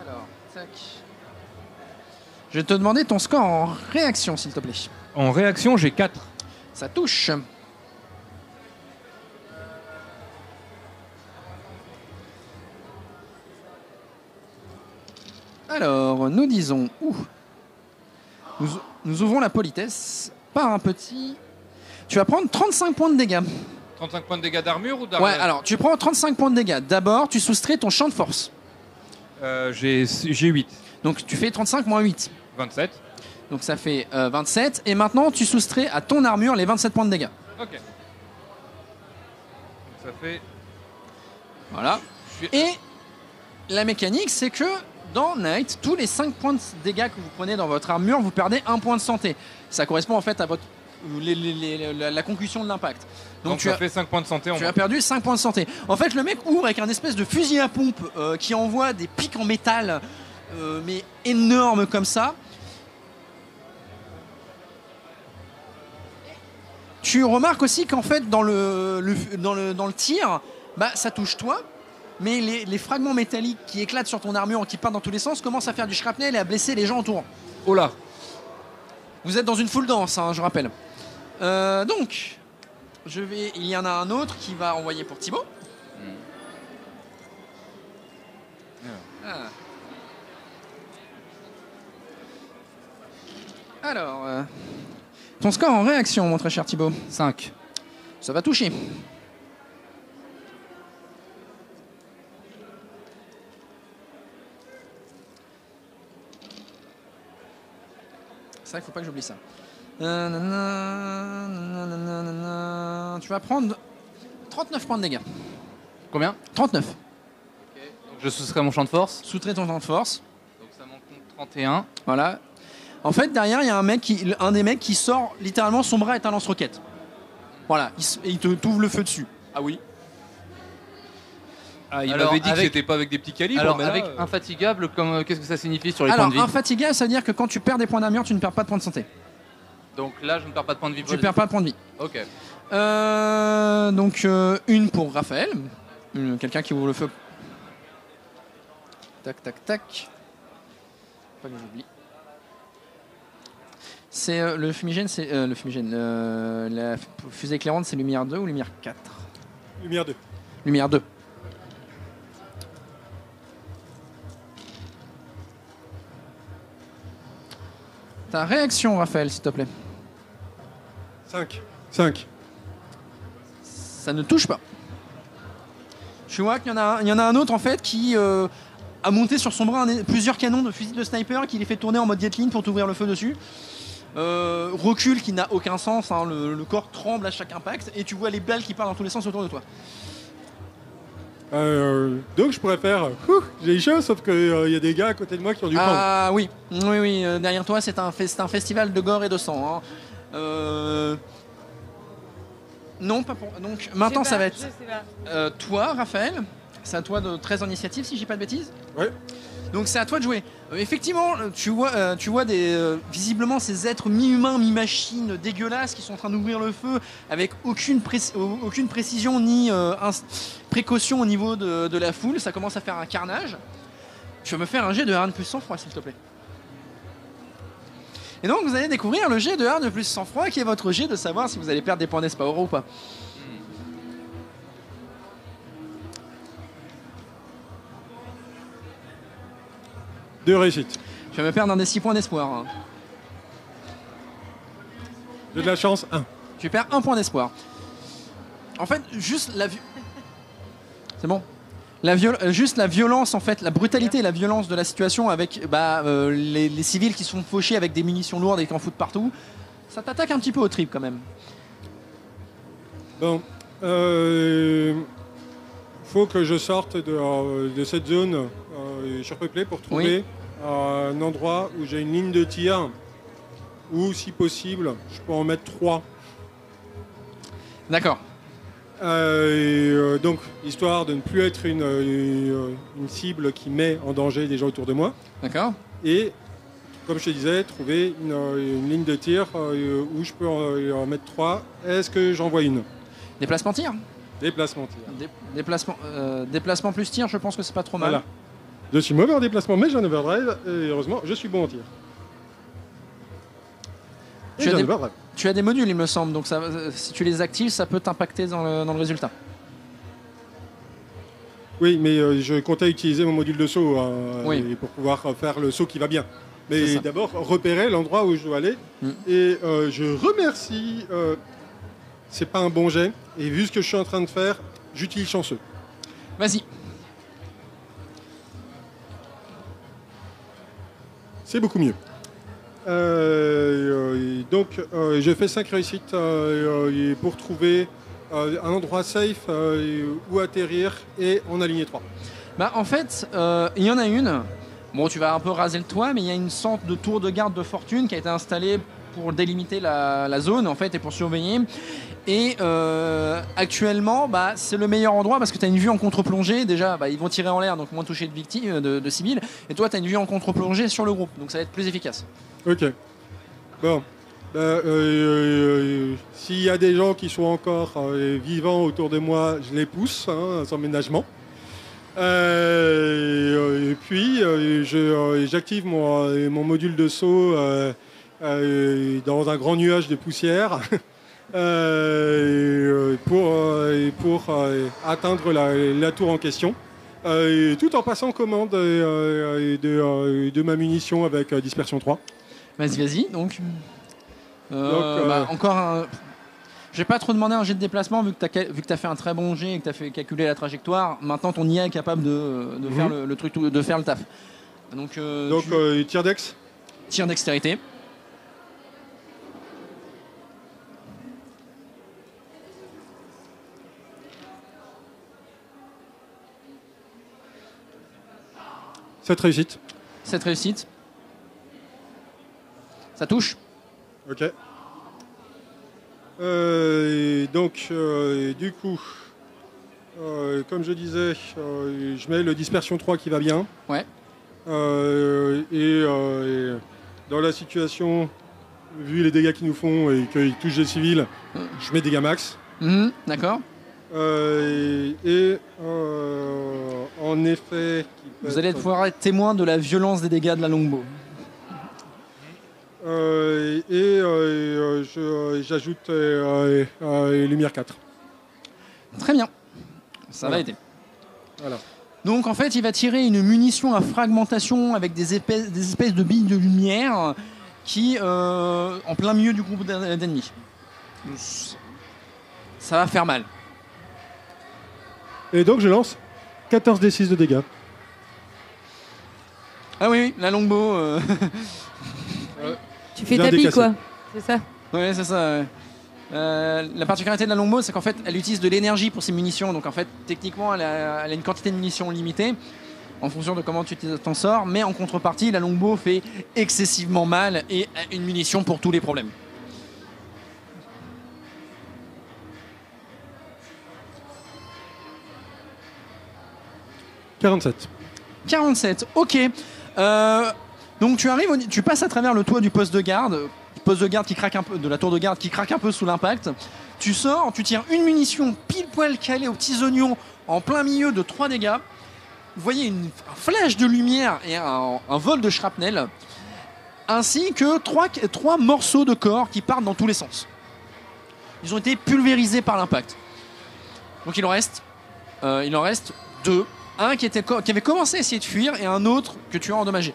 Alors, tac. Je vais te demander ton score en réaction, s'il te plaît. En réaction, j'ai 4. Ça touche. Alors, nous disons où nous ouvrons la politesse par un petit. Tu vas prendre 35 points de dégâts. 35 points de dégâts d'armure ou d'armure? Ouais, alors tu prends 35 points de dégâts. D'abord, tu soustrais ton champ de force. J'ai 8. Donc tu fais 35 moins 8. 27. Donc ça fait 27. Et maintenant, tu soustrais à ton armure les 27 points de dégâts. Ok. Donc ça fait. Voilà. Et la mécanique, c'est que dans Night, tous les 5 points de dégâts que vous prenez dans votre armure, vous perdez 1 point de santé. Ça correspond en fait à votre la concussion de l'impact. Donc tu ça as, fait 5 points de santé en tu moins. as perdu 5 points de santé. En fait, le mec ouvre avec un espèce de fusil à pompe qui envoie des pics en métal, mais énormes comme ça. Tu remarques aussi qu'en fait, dans le tir, bah, ça touche toi, mais les fragments métalliques qui éclatent sur ton armure, qui partent dans tous les sens, commencent à faire du shrapnel et à blesser les gens autour. Oh là. Vous êtes dans une full dance, hein, je rappelle. Donc, il y en a un autre qui va envoyer pour Thibaut. Ah. Alors, ton score en réaction, mon très cher Thibaut. 5. Ça va toucher. C'est vrai qu'il ne faut pas que j'oublie ça. Tu vas prendre 39 points de dégâts. Combien? 39. Donc Je soustrais mon champ de force. Soustrais ton champ de force. Donc ça m'en compte 31. Voilà. En fait, derrière, il y a un des mecs qui sort littéralement, son bras est un lance-roquette. Voilà, et il t'ouvre le feu dessus. Ah oui. Ah, il Alors, m'avait dit que avec- c'était pas avec des petits calibres. Alors mais là, avec infatigable, qu'est-ce que ça signifie sur les Alors, points de vie? infatigable, ça veut dire que quand tu perds des points d'armure, tu ne perds pas de points de santé. Donc là, je ne perds pas de points de vie. Tu perds pas de points de vie. Ok. Donc, une pour Raphaël. Quelqu'un qui ouvre le feu. Tac, tac, tac. Pas que j'oublie. C'est le fumigène, c'est le fumigène. La fusée éclairante, c'est lumière 2 ou lumière 4? Lumière 2. Lumière 2. Ta réaction, Raphaël, s'il te plaît. 5. 5. Ça ne touche pas. Tu vois qu'il y en a un autre en fait qui a monté sur son bras plusieurs canons de fusil de sniper qui les fait tourner en mode Gatling pour t'ouvrir le feu dessus. Recul qui n'a aucun sens, hein, le corps tremble à chaque impact et tu vois les balles qui partent dans tous les sens autour de toi. Donc je pourrais faire j'ai chaud, sauf qu'il y a des gars à côté de moi qui ont dû prendre. Ah oui, oui, derrière toi c'est un festival de gore et de sang. Hein. Non, pas pour. Donc maintenant ça va être toi, Raphaël. C'est à toi de 13 en initiative si j'ai pas de bêtises. Ouais. Donc c'est à toi de jouer. Effectivement, tu vois visiblement ces êtres mi-humains, mi-machines dégueulasses qui sont en train d'ouvrir le feu avec aucune précision ni précaution au niveau de la foule. Ça commence à faire un carnage. Tu vas me faire un jet de harne plus sang-froid, s'il te plaît. Et donc vous allez découvrir le jet de harne plus sang-froid qui est votre jet de savoir si vous allez perdre des points d'espoir ou pas. Deux réussites. Tu vas me perdre un des 6 points d'espoir. Hein. J'ai de la chance, 1. Tu perds 1 point d'espoir. En fait, juste la c'est bon. Juste la violence, en fait, la brutalité et la violence de la situation avec les civils qui sont fauchés avec des munitions lourdes et qui en foutent partout, ça t'attaque un petit peu au trip quand même. Bon. Faut que je sorte de cette zone surpeuplée pour trouver un endroit où j'ai une ligne de tir où, si possible, je peux en mettre 3. D'accord. Donc, histoire de ne plus être une cible qui met en danger des gens autour de moi. D'accord. Et, comme je te disais, trouver une ligne de tir où je peux en mettre 3. Est-ce que j'en vois une? Déplacement tir. Déplacement tir. Déplacement plus tir, je pense que c'est pas trop mal. Voilà. Je suis mauvais en déplacement, mais j'ai un overdrive. Et heureusement, je suis bon en tir. Et j'ai un overdrive. Tu as des modules, il me semble, donc si tu les actives, ça peut t'impacter dans le résultat. Oui, mais je comptais utiliser mon module de saut pour pouvoir faire le saut qui va bien. Mais d'abord, repérer l'endroit où je dois aller. Et je remercie... c'est pas un bon jet. Et vu ce que je suis en train de faire, j'utilise chanceux. Vas-y. C'est beaucoup mieux. Donc, je fais 5 réussites pour trouver un endroit safe où atterrir et en aligner 3. Bah, en fait, il y en a une. Bon, tu vas un peu raser le toit, mais il y a une sorte de tour de garde de fortune qui a été installée pour délimiter la zone en fait et pour surveiller. Et actuellement, c'est le meilleur endroit parce que tu as une vue en contre-plongée. Déjà, ils vont tirer en l'air, donc moins toucher de victimes, de civils. Et toi, tu as une vue en contre-plongée sur le groupe, donc ça va être plus efficace. Ok. Bon. S'il y a des gens qui sont encore vivants autour de moi, je les pousse sans ménagement. Et puis, j'active mon module de saut dans un grand nuage de poussière pour atteindre la tour en question, tout en passant commande de ma munition avec dispersion 3. Vas-y, donc encore un... Je vais pas trop demander un jet de déplacement vu que tu as fait un très bon jet et que tu as fait calculer la trajectoire. Maintenant, ton IA est capable de faire le truc, de faire le taf. Donc tir dex. Tir dextérité. 7 réussites. 7 réussites. Ça touche. Ok. Du coup, comme je disais, je mets le dispersion 3 qui va bien. Ouais. Et dans la situation, vu les dégâts qu'ils nous font et qu'ils touchent des civils, je mets dégâts max. D'accord. En effet... Vous allez pouvoir être témoin de la violence des dégâts de la longbow. J'ajoute lumière 4. Très bien. Ça va aider. Voilà. Donc en fait, il va tirer une munition à fragmentation avec des espèces de billes de lumière qui, en plein milieu du groupe d'ennemis. Ça va faire mal. Et donc je lance 14 d6 de dégâts. Ah oui, la longbow. Tu fais tapis, quoi. C'est ça. Oui, c'est ça. La particularité de la longbow, c'est qu'en fait, elle utilise de l'énergie pour ses munitions. Donc en fait, techniquement, elle a une quantité de munitions limitée en fonction de comment tu t'en sors. Mais en contrepartie, la longbow fait excessivement mal et a une munition pour tous les problèmes. « 47, ok. Donc tu arrives, tu passes à travers le toit du poste de garde qui craque un peu, de la tour de garde qui craque un peu sous l'impact. Tu sors, tu tires une munition pile poil calée aux petits oignons en plein milieu de 3 dégâts. Vous voyez un flash de lumière et un vol de shrapnel, ainsi que 3 morceaux de corps qui partent dans tous les sens. Ils ont été pulvérisés par l'impact. Donc il en reste 2. Un qui avait commencé à essayer de fuir et un autre que tu as endommagé.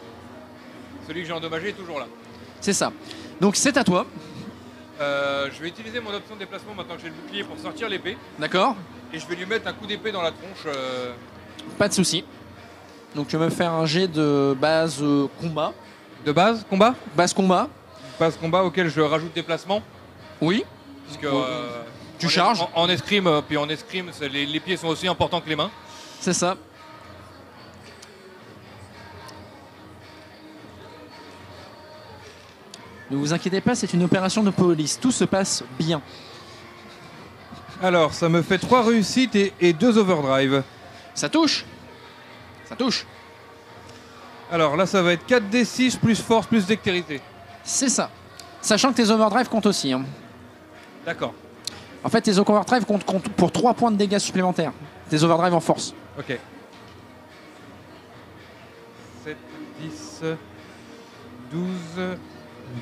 Celui que j'ai endommagé est toujours là. C'est ça. Donc c'est à toi. Je vais utiliser mon option de déplacement maintenant que j'ai le bouclier pour sortir l'épée. D'accord. Et je vais lui mettre un coup d'épée dans la tronche. Pas de souci. Donc tu vas me faire un jet de base combat. De base, combat. Base combat. Base combat auquel je rajoute déplacement. Oui. Puisque tu charges. En escrime, puis en escrime, les pieds sont aussi importants que les mains. C'est ça. Ne vous inquiétez pas, c'est une opération de police. Tout se passe bien. Alors, ça me fait 3 réussites et 2 overdrive. Ça touche. Ça touche. Alors là, ça va être 4d6 plus force plus dextérité. C'est ça. Sachant que tes overdrive comptent aussi. Hein. D'accord. En fait, tes overdrive comptent pour 3 points de dégâts supplémentaires. Tes overdrive en force. Ok. 7, 10, 12...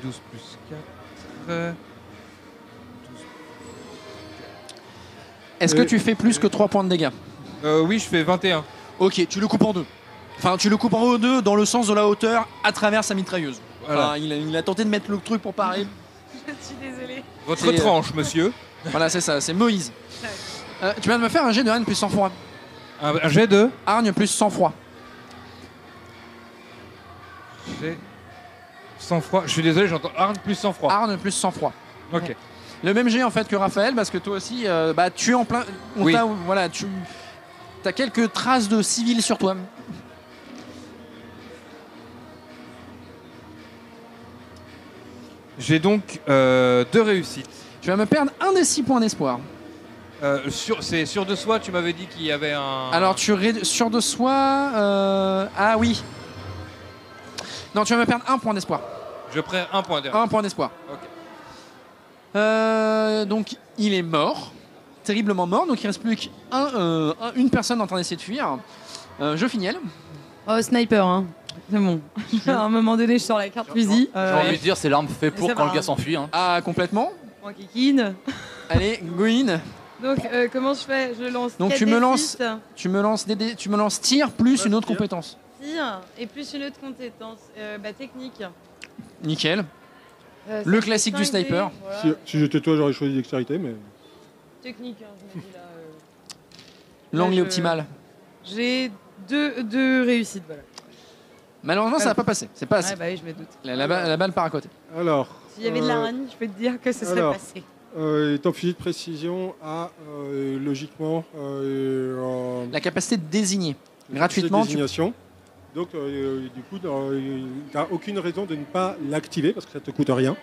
12 plus 4... Est-ce que tu fais plus que 3 points de dégâts? Oui, je fais 21. Ok, tu le coupes en 2. Enfin, tu le coupes en 2 dans le sens de la hauteur à travers sa mitrailleuse. Voilà. Enfin, il a tenté de mettre le truc pour parer. Je suis désolée. Votre tranche, monsieur. Voilà, c'est ça, c'est Moïse. Tu viens de me faire un jet de hargne plus sang-froid. Un jet de hargne plus sang-froid. Jet sang-froid. Je suis désolé, j'entends hargne plus sang-froid. Hargne plus sang-froid. Ok. Le même jet en fait que Raphaël, parce que toi aussi, tu es en plein. Oui. Voilà, tu as quelques traces de civils sur toi. J'ai donc 2 réussites. Tu vas me perdre un des 6 points d'espoir. C'est sûr de soi, tu m'avais dit qu'il y avait un... Alors, sûr de soi... Ah oui. Non, tu vas me perdre un point d'espoir. Je perds un point d'espoir. Un point d'espoir. Ok. Donc, il est mort. Terriblement mort. Donc, il reste plus qu'une personne en train d'essayer de fuir. Je fignelle. Oh, sniper, hein. C'est bon. À un moment donné, je sors la carte fusil. J'ai envie de dire, c'est l'arme faite pour ça quand va, le gars hein. s'enfuit. Hein. Ah, complètement. Moi, kikine. Allez, Gwyn. Donc, comment je fais? Je lance. Donc, 4 tu me D6, lances tir plus une autre compétence. tir et plus une autre compétence. Technique. Nickel. Ça Le fait classique du 5 sniper. dés, voilà. Si j'étais toi, j'aurais choisi dextérité, mais... Technique, hein, je me dis là. L'angle Là, optimal. J'ai deux réussites, voilà. Malheureusement, ça va pas passer. C'est pas assez. Ouais, bah oui, je me doute. La balle part à côté. Alors... S'il y avait de la rani, je peux te dire que ce serait passé. Ton fusil de précision a logiquement La capacité de désigner gratuitement. désignation. Donc, du coup, tu n'as aucune raison de ne pas l'activer parce que ça ne te coûte rien.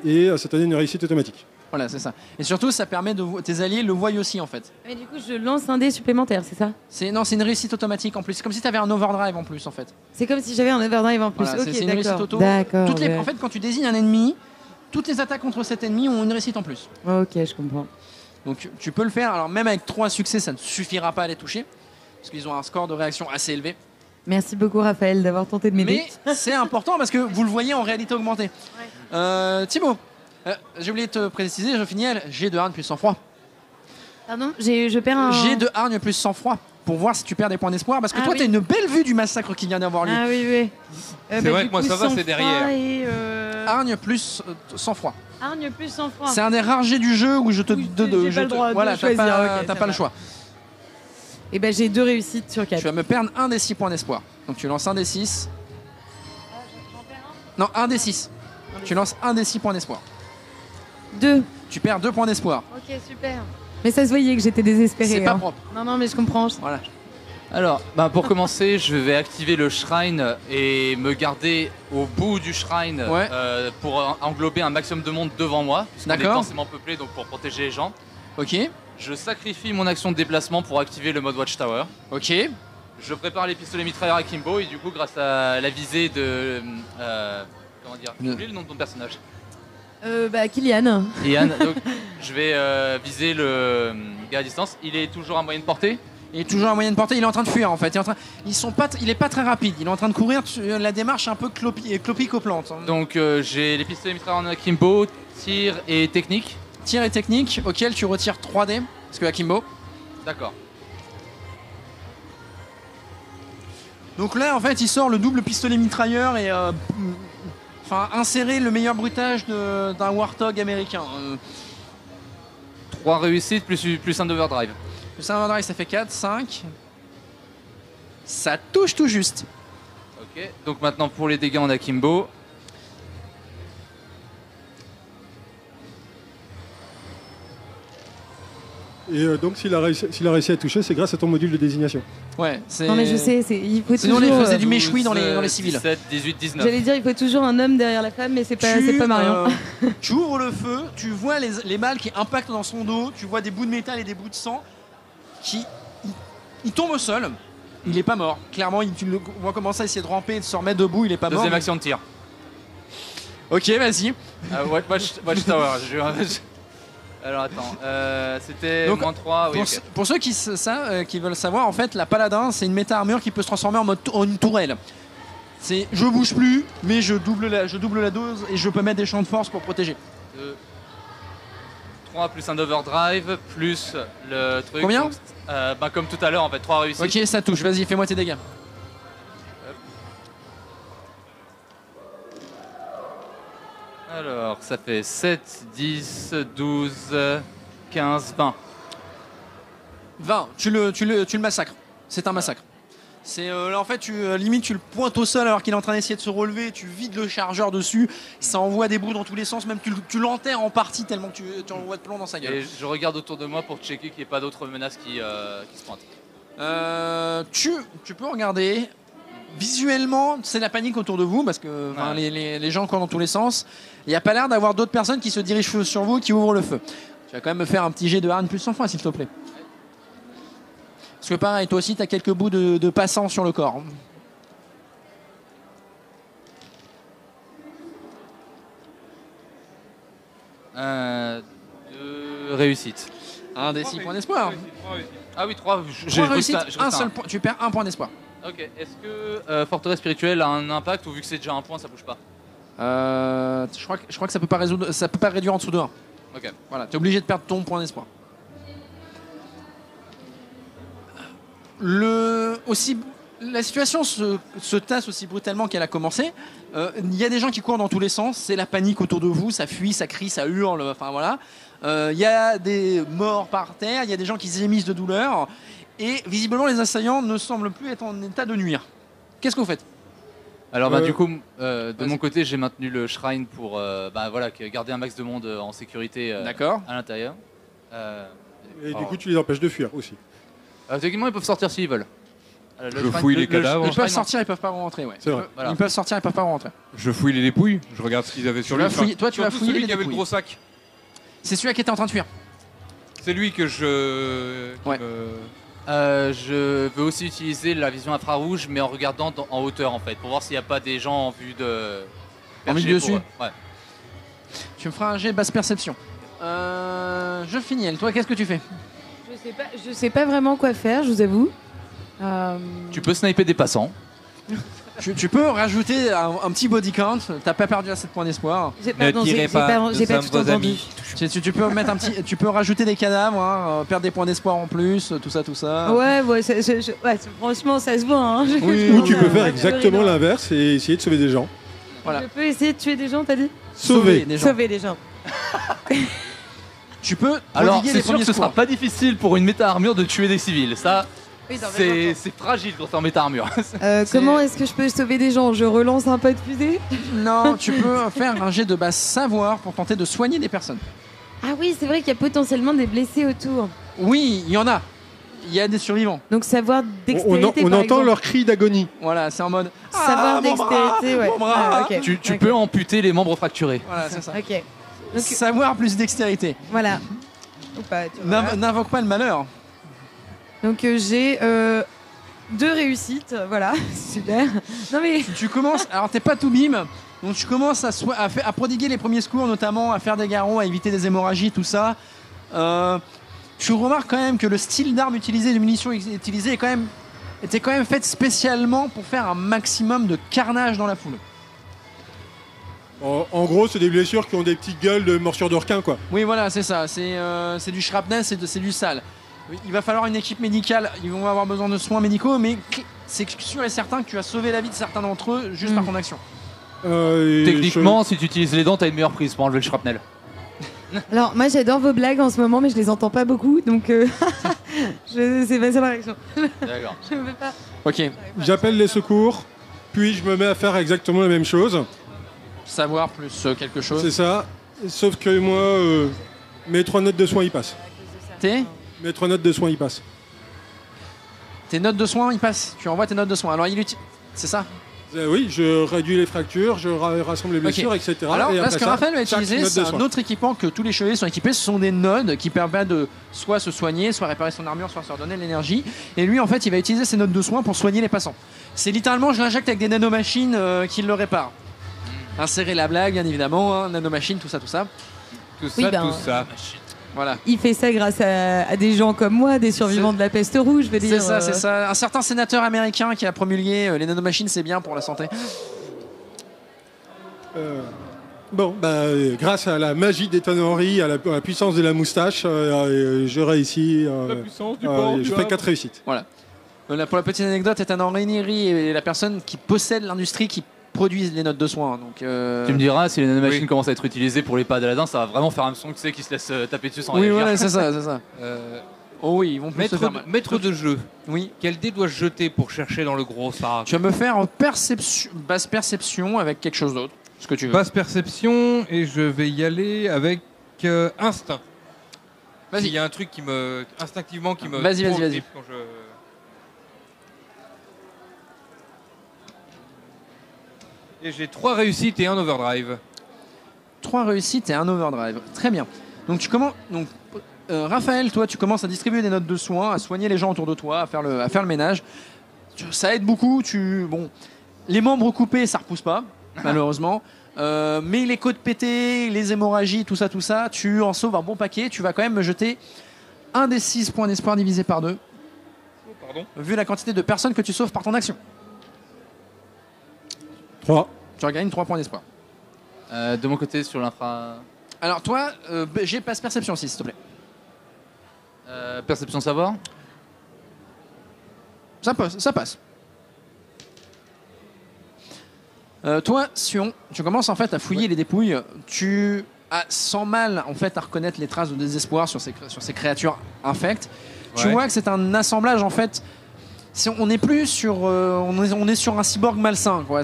Et ça te donne une réussite automatique. Voilà, c'est ça. Et surtout, ça permet de tes alliés le voient aussi en fait. Mais du coup, je lance un dé supplémentaire, c'est ça? Non, c'est une réussite automatique en plus. C'est comme si tu avais un overdrive en plus en fait. C'est comme si j'avais un overdrive en plus. Voilà, Ok, c'est une réussite auto. D'accord. En fait, quand tu désignes un ennemi, toutes les attaques contre cet ennemi ont une réussite en plus. Ok, je comprends. Donc tu peux le faire. Alors même avec 3 succès, ça ne suffira pas à les toucher parce qu'ils ont un score de réaction assez élevé. Merci beaucoup, Raphaël, d'avoir tenté de m'aider. Mais c'est important parce que vous le voyez en réalité augmentée. Thibaut. J'ai oublié de te préciser, je finis G de hargne plus sang-froid. Pardon, je perds un... G de hargne plus sang-froid pour voir si tu perds des points d'espoir parce que toi, tu as une belle vue du massacre qui vient d'avoir lieu. Ah oui, oui. C'est vrai que moi, ça va, c'est derrière. Hargne plus sang-froid. Hargne plus sang-froid. C'est un des rares jets du jeu où je te... j'ai pas le droit de choisir. T'as pas le choix. Et ben j'ai 2 réussites sur 4. Tu vas me perdre un des 6 points d'espoir. Donc tu lances un des 6. Non, un des 6. Tu lances un des 6 points d'espoir. 2. Tu perds 2 points d'espoir. Ok, super. Mais ça se voyait que j'étais désespérée. C'est pas propre. Non, mais je comprends. Voilà. Alors, pour commencer, je vais activer le shrine et me garder au bout du shrine pour englober un maximum de monde devant moi. D'accord. On est densément peuplé, donc pour protéger les gens. Ok. Je sacrifie mon action de déplacement pour activer le mode Watchtower. Ok. Je prépare les pistolets mitrailleurs Akimbo et du coup, grâce à la visée de... comment dire? J'ai oublié le nom de ton personnage. Kylian. Kylian, donc je vais viser le gars à distance. Il est toujours à moyenne portée. Il est toujours à moyenne portée, il est en train de fuir en fait. Il est pas très rapide, il est en train de courir, la démarche est un peu clopicoplante. Donc j'ai les pistolets mitrailleurs en Akimbo, tir et technique. Tir et technique, auquel tu retires 3D, parce que Akimbo. D'accord. Donc là en fait il sort le double pistolet mitrailleur et insérer le meilleur bruitage d'un Warthog américain. 3 réussites plus un d'overdrive. Plus un overdrive ça fait 4, 5. Ça touche tout juste. Ok, donc maintenant pour les dégâts en Akimbo. Et donc s'il a réussi à toucher, c'est grâce à ton module de désignation. Ouais, c'est... Non mais je sais, il faut sinon toujours... on faisait du méchoui dans les civils. 17, 18, 19. J'allais dire, il faut toujours un homme derrière la femme, mais c'est pas Marion. Tu ouvres le feu, tu vois les balles qui impactent dans son dos, tu vois des bouts de métal et des bouts de sang il tombe au sol. Il est pas mort. Clairement, tu le vois commencer à essayer de ramper et de se remettre debout, il est pas mort. Deuxième action de tir. Ok, vas-y. Watchtower. Alors attends, c'était Donc, moins 3. Oui, okay. Pour ceux qui veulent savoir, en fait, la paladin, c'est une méta-armure qui peut se transformer en une tourelle. C'est je bouge plus, mais je double la dose et je peux mettre des champs de force pour protéger. 2, 3 plus un overdrive, plus le truc. Combien donc, comme tout à l'heure, en fait, 3 réussites. Ok, ça touche. Vas-y, fais-moi tes dégâts. Alors, ça fait 7, 10, 12, 15, 20. 20, tu le massacres. C'est un massacre. Là en fait, limite tu le pointes au sol alors qu'il est en train d'essayer de se relever, tu vides le chargeur dessus, ça envoie des bouts dans tous les sens, même tu l'enterres en partie tellement que tu envoies de plomb dans sa gueule. Et je regarde autour de moi pour checker qu'il n'y ait pas d'autres menaces qui se pointent. Tu peux regarder. Visuellement, c'est la panique autour de vous parce que les gens courent dans tous les sens. Il n'y a pas l'air d'avoir d'autres personnes qui se dirigent sur vous, qui ouvrent le feu. Tu vas quand même me faire un petit jet de hargne plus 100 fois, s'il te plaît. Parce que pareil, toi aussi, tu as quelques bouts de passants sur le corps. Deux réussites. Un des 6 points d'espoir. Ah oui, 3. J'ai réussi. Un seul point. Tu perds un point d'espoir. Ok. Est-ce que Forteresse Spirituelle a un impact ou vu que c'est déjà un point, ça bouge pas? Je crois que ça peut pas réduire en dessous de 1. Ok. Voilà, tu es obligé de perdre ton point d'espoir. La situation se tasse aussi brutalement qu'elle a commencé. Il y a des gens qui courent dans tous les sens, c'est la panique autour de vous, ça fuit, ça crie, ça hurle, enfin voilà. Il y a des morts par terre, il y a des gens qui s'émissent de douleur, et visiblement les assaillants ne semblent plus être en état de nuire. Qu'est-ce que vous faites? Alors du coup, de mon côté, j'ai maintenu le shrine pour garder un max de monde en sécurité à l'intérieur. Et du coup, tu les empêches de fuir aussi. Techniquement, ils peuvent sortir s'ils veulent. Je fouille les cadavres. Ils peuvent sortir, ils peuvent pas rentrer. Ouais. C'est vrai. Ils peuvent sortir, ils peuvent pas rentrer. Je fouille les dépouilles. Je regarde ce qu'ils avaient sur lui. Toi, tu vas fouiller celui les qui avait le dépouilles. gros sac. C'est celui qui était en train de fuir. C'est lui que je. Ouais. Je veux aussi utiliser la vision infrarouge, mais en regardant en hauteur en fait, pour voir s'il n'y a pas des gens en vue de. En vue dessus. Ouais. Tu me feras un jet de basse perception. Je finis. Toi, qu'est-ce que tu fais? Je sais pas vraiment quoi faire, je vous avoue. Tu peux sniper des passants. Tu peux rajouter un petit body count. T'as pas perdu assez de points d'espoir. J'ai pas tout entendu. Tu peux mettre tu peux rajouter des cadavres, hein, perdre des points d'espoir en plus, tout ça. Ouais, franchement, ça se voit. Hein. Ou tu peux faire exactement l'inverse et essayer de sauver des gens. Voilà. Je peux essayer de tuer des gens, t'as dit? Sauver des gens. Tu peux. Alors, c'est sûr que ce sera pas difficile pour une méta-armure de tuer des civils. Ça, c'est fragile quand t'es en méta-armure. Comment est-ce que je peux sauver des gens? Je relance un peu de fusée? Non, tu peux faire un jet de base savoir pour tenter de soigner des personnes. Ah oui, c'est vrai qu'il y a potentiellement des blessés autour. Oui, il y en a. Il y a des survivants. Donc savoir dextérité. On entend leur cri d'agonie. Voilà, c'est en mode. Savoir dextérité, ouais. Okay. Tu peux amputer les membres fracturés. Voilà, c'est ça. Ok. Donc, savoir plus dextérité. Voilà. N'invoque pas le malheur. Donc j'ai 2 réussites, voilà, super. Non mais tu commences, alors t'es pas tout bim, donc tu commences à prodiguer les premiers secours, notamment à faire des garrots, à éviter des hémorragies, tout ça. Tu remarques quand même que le style d'arme utilisé, de munitions utilisées était quand même fait spécialement pour faire un maximum de carnage dans la foule. En gros, c'est des blessures qui ont des petites gueules de morsures de requin, quoi. Oui, voilà, c'est ça. C'est du shrapnel, c'est du sale. Il va falloir une équipe médicale. Ils vont avoir besoin de soins médicaux, mais c'est sûr et certain que tu as sauvé la vie de certains d'entre eux juste par ton action. Techniquement, si tu utilises les dents, t'as une meilleure prise pour enlever le shrapnel. Alors, moi j'adore vos blagues en ce moment, mais je les entends pas beaucoup, donc c'est pas ça ma réaction. D'accord. Je ne veux pas. Ok. J'appelle les secours, puis je me mets à faire exactement la même chose. Savoir plus quelque chose. C'est ça. Sauf que moi, mes 3 notes de soins y passent. Mes 3 notes de soins y passent. Tes notes de soins, ils passent. Tu envoies tes notes de soins. Alors, c'est ça? Oui, je réduis les fractures, je rassemble les blessures, etc. Alors, et là, ce que Raphaël va chaque utiliser, note c'est de un soin. autre équipement que tous les chevaliers sont équipés. Ce sont des nodes qui permettent de soit se soigner, soit réparer son armure, soit se redonner de l'énergie. Et lui, en fait, il va utiliser ces notes de soins pour soigner les passants. C'est littéralement, je l'injecte avec des nanomachines qui le réparent. Insérer la blague, bien évidemment, hein, nanomachines, tout ça. Tout ça. Voilà. Il fait ça grâce à des gens comme moi, des survivants de la peste rouge, je veux dire. C'est ça. Un certain sénateur américain qui a promulgué les nanomachines, c'est bien pour la santé. Grâce à la magie d'Ethan Henry, à la puissance de la moustache, je réussis. La puissance du port, je fais 4 réussites. Voilà. Pour la petite anecdote, Ethan Henry est la personne qui possède l'industrie qui produit les notes de soins. Donc, Tu me diras, si les nanomachines commencent à être utilisées pour les pas d'Aladin, ça va vraiment faire un son qui se laisse taper dessus sans réagir. Oui, voilà, c'est ça. Oh oui, ils vont plus se faire mal. Maître de jeu. Oui. Quel dé dois-je jeter pour chercher dans le gros sac? Tu vas me faire basse perception avec quelque chose d'autre. Ce que tu veux. Basse perception, et je vais y aller avec instinct. Vas-y. Il y a un truc instinctivement qui me. Vas-y. Quand Et j'ai 3 réussites et 1 overdrive. 3 réussites et 1 overdrive. Très bien. Donc tu commences. Raphaël, toi, tu commences à distribuer des notes de soins, à soigner les gens autour de toi, à faire le ménage. Ça aide beaucoup. Les membres coupés, ça repousse pas, malheureusement. Mais les côtes pétées, les hémorragies, tout ça, tu en sauves un bon paquet. Tu vas quand même me jeter un des 6 points d'espoir divisé par 2. Pardon. Vu la quantité de personnes que tu sauves par ton action. 3. Tu regagnes 3 points d'espoir. De mon côté, sur l'infra. Alors toi, j'ai passe perception aussi, s'il te plaît. Perception savoir. Ça passe. Toi, Sion, tu commences en fait à fouiller les dépouilles. Tu as sans mal en fait à reconnaître les traces de désespoir sur ces créatures infectes. Tu vois que c'est un assemblage en fait. On n'est plus sur, on est sur un cyborg malsain, quoi.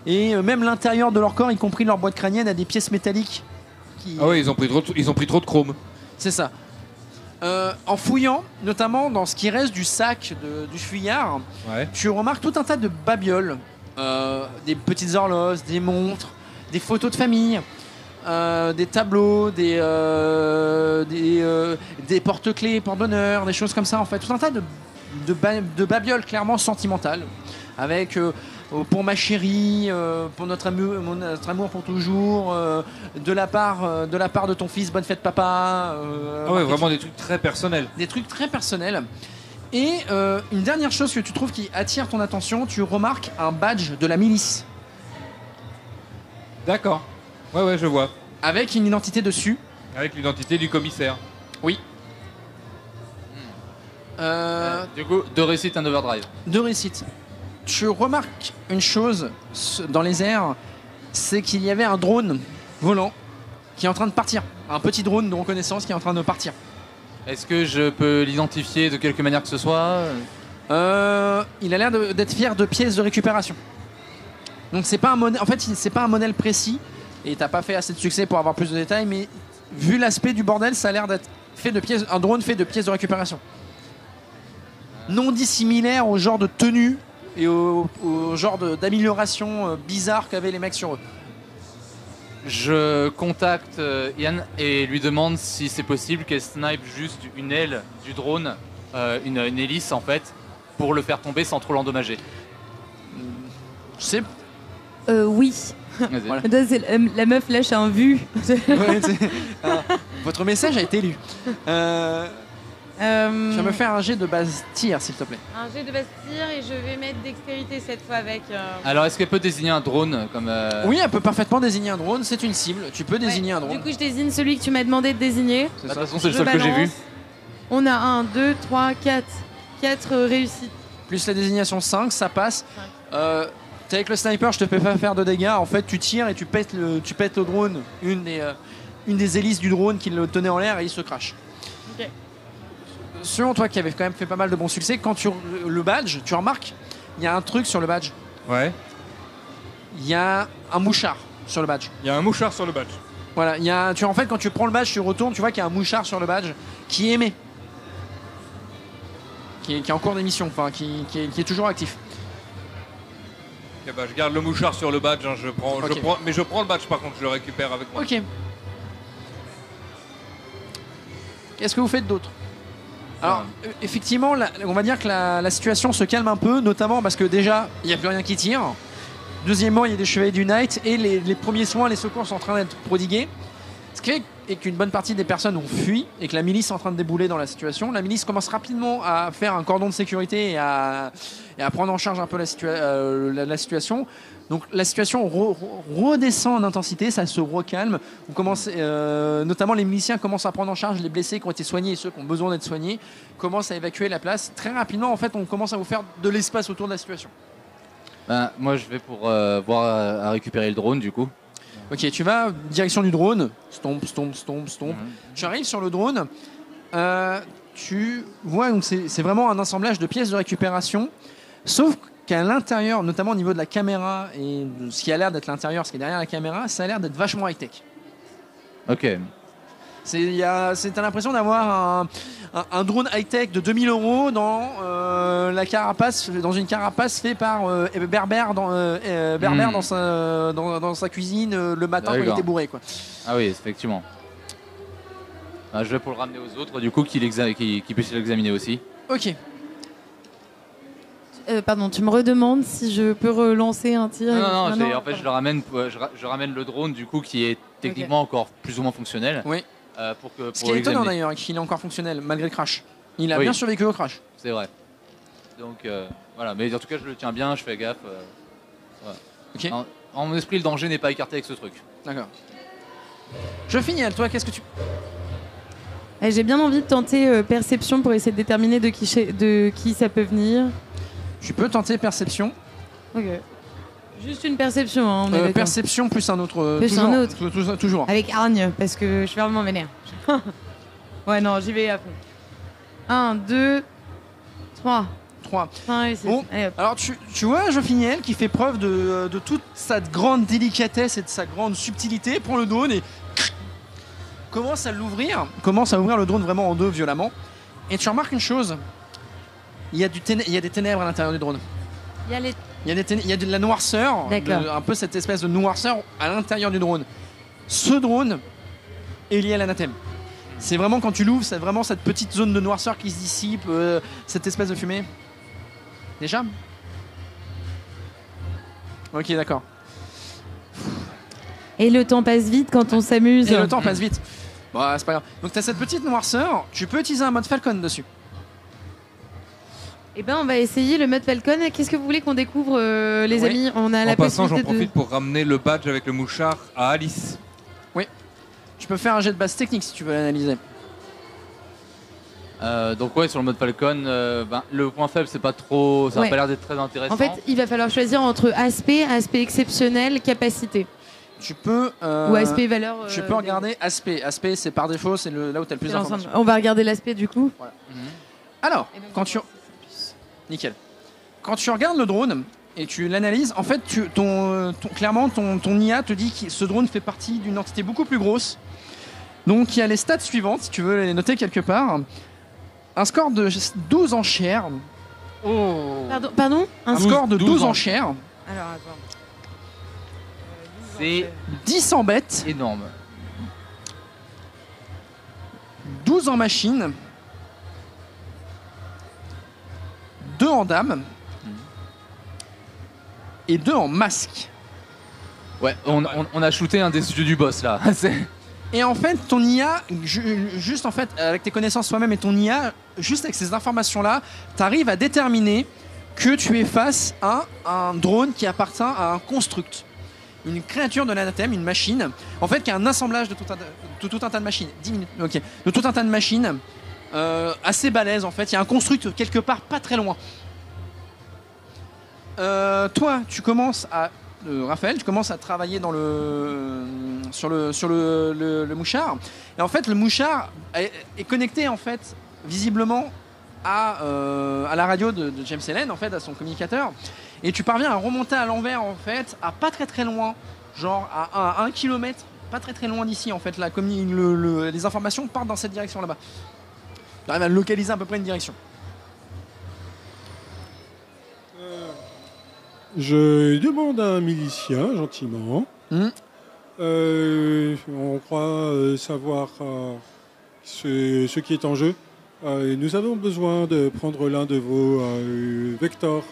Et même l'intérieur de leur corps, y compris leur boîte crânienne, a des pièces métalliques. Ah oui, ils ont pris trop de chrome. C'est ça. En fouillant, notamment dans ce qui reste du sac du fuyard, tu remarques tout un tas de babioles, des petites horloges, des montres, des photos de famille, des tableaux, des porte-clés, porte-bonheur, des choses comme ça en fait. Tout un tas de babioles clairement sentimentales, avec pour ma chérie, pour notre amour pour toujours, de la part de ton fils, bonne fête papa. Vraiment des trucs très personnels. Des trucs très personnels. Et une dernière chose que tu trouves qui attire ton attention, tu remarques un badge de la milice. D'accord. Ouais, je vois. Avec une identité dessus. Avec l'identité du commissaire. Oui. Du coup, 2 réussites, un overdrive. 2 réussites. Tu remarques une chose dans les airs, c'est qu'il y avait un drone volant qui est en train de partir. Un petit drone de reconnaissance qui est en train de partir. Est-ce que je peux l'identifier de quelque manière que ce soit ? Il a l'air d'être fier de pièces de récupération. Donc c'est pas un modèle. En fait, c'est pas un modèle précis et t'as pas fait assez de succès pour avoir plus de détails. Mais vu l'aspect du bordel, ça a l'air d'être fait de pièces. Un drone fait de pièces de récupération. Non dissimilaire au genre de tenue et au genre d'amélioration bizarre qu'avaient les mecs sur eux. Je contacte Yann et lui demande si c'est possible qu'elle snipe juste une aile du drone, une hélice en fait, pour le faire tomber sans trop l'endommager. C'est... Oui. Voilà. La meuf lâche un vu. Votre message a été lu. Tu vas me faire un jet de base tir, s'il te plaît. Un jet de base tir et je vais mettre dextérité cette fois avec... Alors, est-ce qu'elle peut désigner un drone comme Oui, elle peut parfaitement désigner un drone, c'est une cible. Tu peux désigner un drone. Du coup, je désigne celui que tu m'as demandé de désigner. De toute façon, c'est le seul que j'ai vu. On a 1, 2, 3, 4. 4 réussites. Plus la désignation 5, ça passe. T'es avec le sniper, je te fais pas faire de dégâts. En fait, tu tires et tu pètes le drone, une des hélices du drone qui le tenait en l'air et il se crache. Ok. Selon toi qui avais quand même fait pas mal de bons succès, quand le badge, tu remarques, il y a un truc sur le badge. Ouais. Il y a un mouchard sur le badge. Il y a un mouchard sur le badge. Voilà, en fait, quand tu prends le badge, tu retournes, tu vois qu'il y a un mouchard sur le badge qui est aimé. Qui est en cours d'émission, enfin, qui est toujours actif. Okay, je garde le mouchard sur le badge, hein, mais je prends le badge par contre, je le récupère avec moi. Ok. Qu'est-ce que vous faites d'autre ? Alors, effectivement, on va dire que la situation se calme un peu, notamment parce que déjà, il n'y a plus rien qui tire. Deuxièmement, il y a des chevaliers du Night et les premiers soins, les secours sont en train d'être prodigués. Ce qui fait qu'une bonne partie des personnes ont fui et que la milice est en train de débouler dans la situation. La milice commence rapidement à faire un cordon de sécurité et à prendre en charge un peu la situation. Donc la situation redescend en intensité, ça se recalme. Notamment les miliciens commencent à prendre en charge les blessés qui ont été soignés et ceux qui ont besoin d'être soignés, commencent à évacuer la place. Très rapidement, en fait, on commence à vous faire de l'espace autour de la situation. Moi, je vais pour voir à récupérer le drone, du coup. Ok, tu vas direction du drone. Stomp. Tu arrives sur le drone. Tu vois, donc c'est vraiment un assemblage de pièces de récupération. Sauf qu'à l'intérieur, notamment au niveau de la caméra et de ce qui a l'air d'être l'intérieur, ce qui est derrière la caméra, ça a l'air d'être vachement high-tech. Ok. T'as l'impression d'avoir un drone high-tech de 2000 € dans une carapace faite par Berbère dans sa cuisine le matin quand il était bourré, quoi. Ah oui, effectivement. Je vais pour le ramener aux autres, du coup, qu'ils puissent l'examiner aussi. Ok. Pardon, tu me redemandes si je peux relancer un tir. Non, en fait, je ramène le drone, du coup, qui est techniquement encore plus ou moins fonctionnel. Oui. Ce qui est étonnant d'ailleurs, qu'il est encore fonctionnel malgré le crash. Il a bien survécu au crash. C'est vrai. Donc voilà, mais en tout cas je le tiens bien, je fais gaffe. Voilà. Okay. En mon esprit, le danger n'est pas écarté avec ce truc. D'accord. Je finis, toi, qu'est-ce que tu... J'ai bien envie de tenter perception pour essayer de déterminer de qui ça peut venir. Tu peux tenter perception. Ok. Juste une perception, hein, on est d'accord. Perception plus un autre. Plus un autre. Toujours. Avec hargne, parce que je suis vraiment vénère. Ouais, non, j'y vais à fond. 1, 2, 3. 3. Bon, alors tu vois Jofiniel qui fait preuve de toute sa grande délicatesse et de sa grande subtilité, prend le drone et commence à ouvrir le drone vraiment en deux violemment. Et tu remarques une chose, il y a des ténèbres à l'intérieur du drone. Il y a de la noirceur, un peu cette espèce de noirceur à l'intérieur du drone. Ce drone est lié à l'anathème. C'est vraiment quand tu l'ouvres, c'est vraiment cette petite zone de noirceur qui se dissipe, cette espèce de fumée. Déjà ? Ok, d'accord. Et le temps passe vite quand on s'amuse. Et le temps passe vite. Bon, c'est pas grave. Donc tu as cette petite noirceur, tu peux utiliser un mode Falcon dessus. Eh ben, on va essayer le mode Falcon. Qu'est-ce que vous voulez qu'on découvre, les amis? On a la En passant, j'en possibilité profite pour ramener le badge avec le mouchard à Alice. Oui. Tu peux faire un jet de base technique si tu veux l'analyser. Donc ouais, sur le mode Falcon, le point faible, c'est pas trop, ça a pas l'air d'être très intéressant. En fait, il va falloir choisir entre aspect exceptionnel, capacité. Tu peux ou aspect valeur. Tu peux regarder aspect. Aspect, c'est par défaut, c'est là où tu as le plus d'informations. On va regarder l'aspect du coup. Voilà. Alors, nickel. Quand tu regardes le drone et tu l'analyses, en fait, clairement, ton IA te dit que ce drone fait partie d'une entité beaucoup plus grosse. Donc, il y a les stats suivantes, si tu veux les noter quelque part. Un score de 12 en chair. Oh. Pardon Un score de 12 en chair. Alors, attends. C'est 10 en bête. Énorme. 12 en machine. 2 en dame. Et 2 en masque. Ouais, on a shooté un des studios du boss là. Et en fait, ton IA, juste en fait, avec tes connaissances toi-même et ton IA, juste avec ces informations-là, tu arrives à déterminer que tu es face à un drone qui appartient à un construct. Une créature de l'anathème, une machine, en fait, qui est un assemblage de tout un tas de machines. 10 minutes, ok. De tout un tas de machines, assez balèze en fait. Il y a un construct quelque part pas très loin. Toi, tu commences à... Raphaël, tu commences à travailler sur le mouchard. Et en fait, le mouchard est connecté, en fait, visiblement, à la radio de James Allen, en fait, à son communicateur. Et tu parviens à remonter à l'envers, en fait, à pas très très loin, genre à 1 km, pas très très loin d'ici, en fait. Les informations partent dans cette direction là-bas. Tu arrives à localiser à peu près une direction. Je demande à un milicien, gentiment. On croit savoir ce qui est en jeu. Nous avons besoin de prendre l'un de vos vecteurs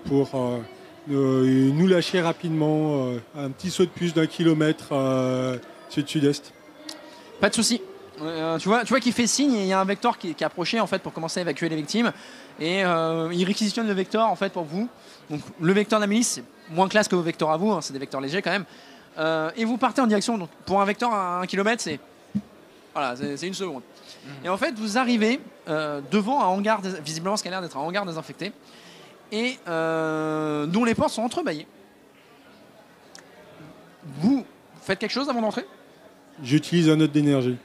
pour nous lâcher rapidement un petit saut de puce d'1 kilomètre sud-sud-est. Pas de souci. Tu vois qu'il fait signe et il y a un vecteur qui est approché en fait pour commencer à évacuer les victimes et il réquisitionne le vecteur en fait pour vous. Donc le vecteur de la milice c'est moins classe que vos vecteurs à vous, hein, c'est des vecteurs légers quand même. Et vous partez en direction. Donc pour un vecteur à 1 km c'est 1 seconde. Et en fait vous arrivez devant un hangar visiblement ce qui a l'air d'être un hangar désinfecté et dont les portes sont entrebâillées. Vous faites quelque chose avant d'entrer? J'utilise un note d'énergie.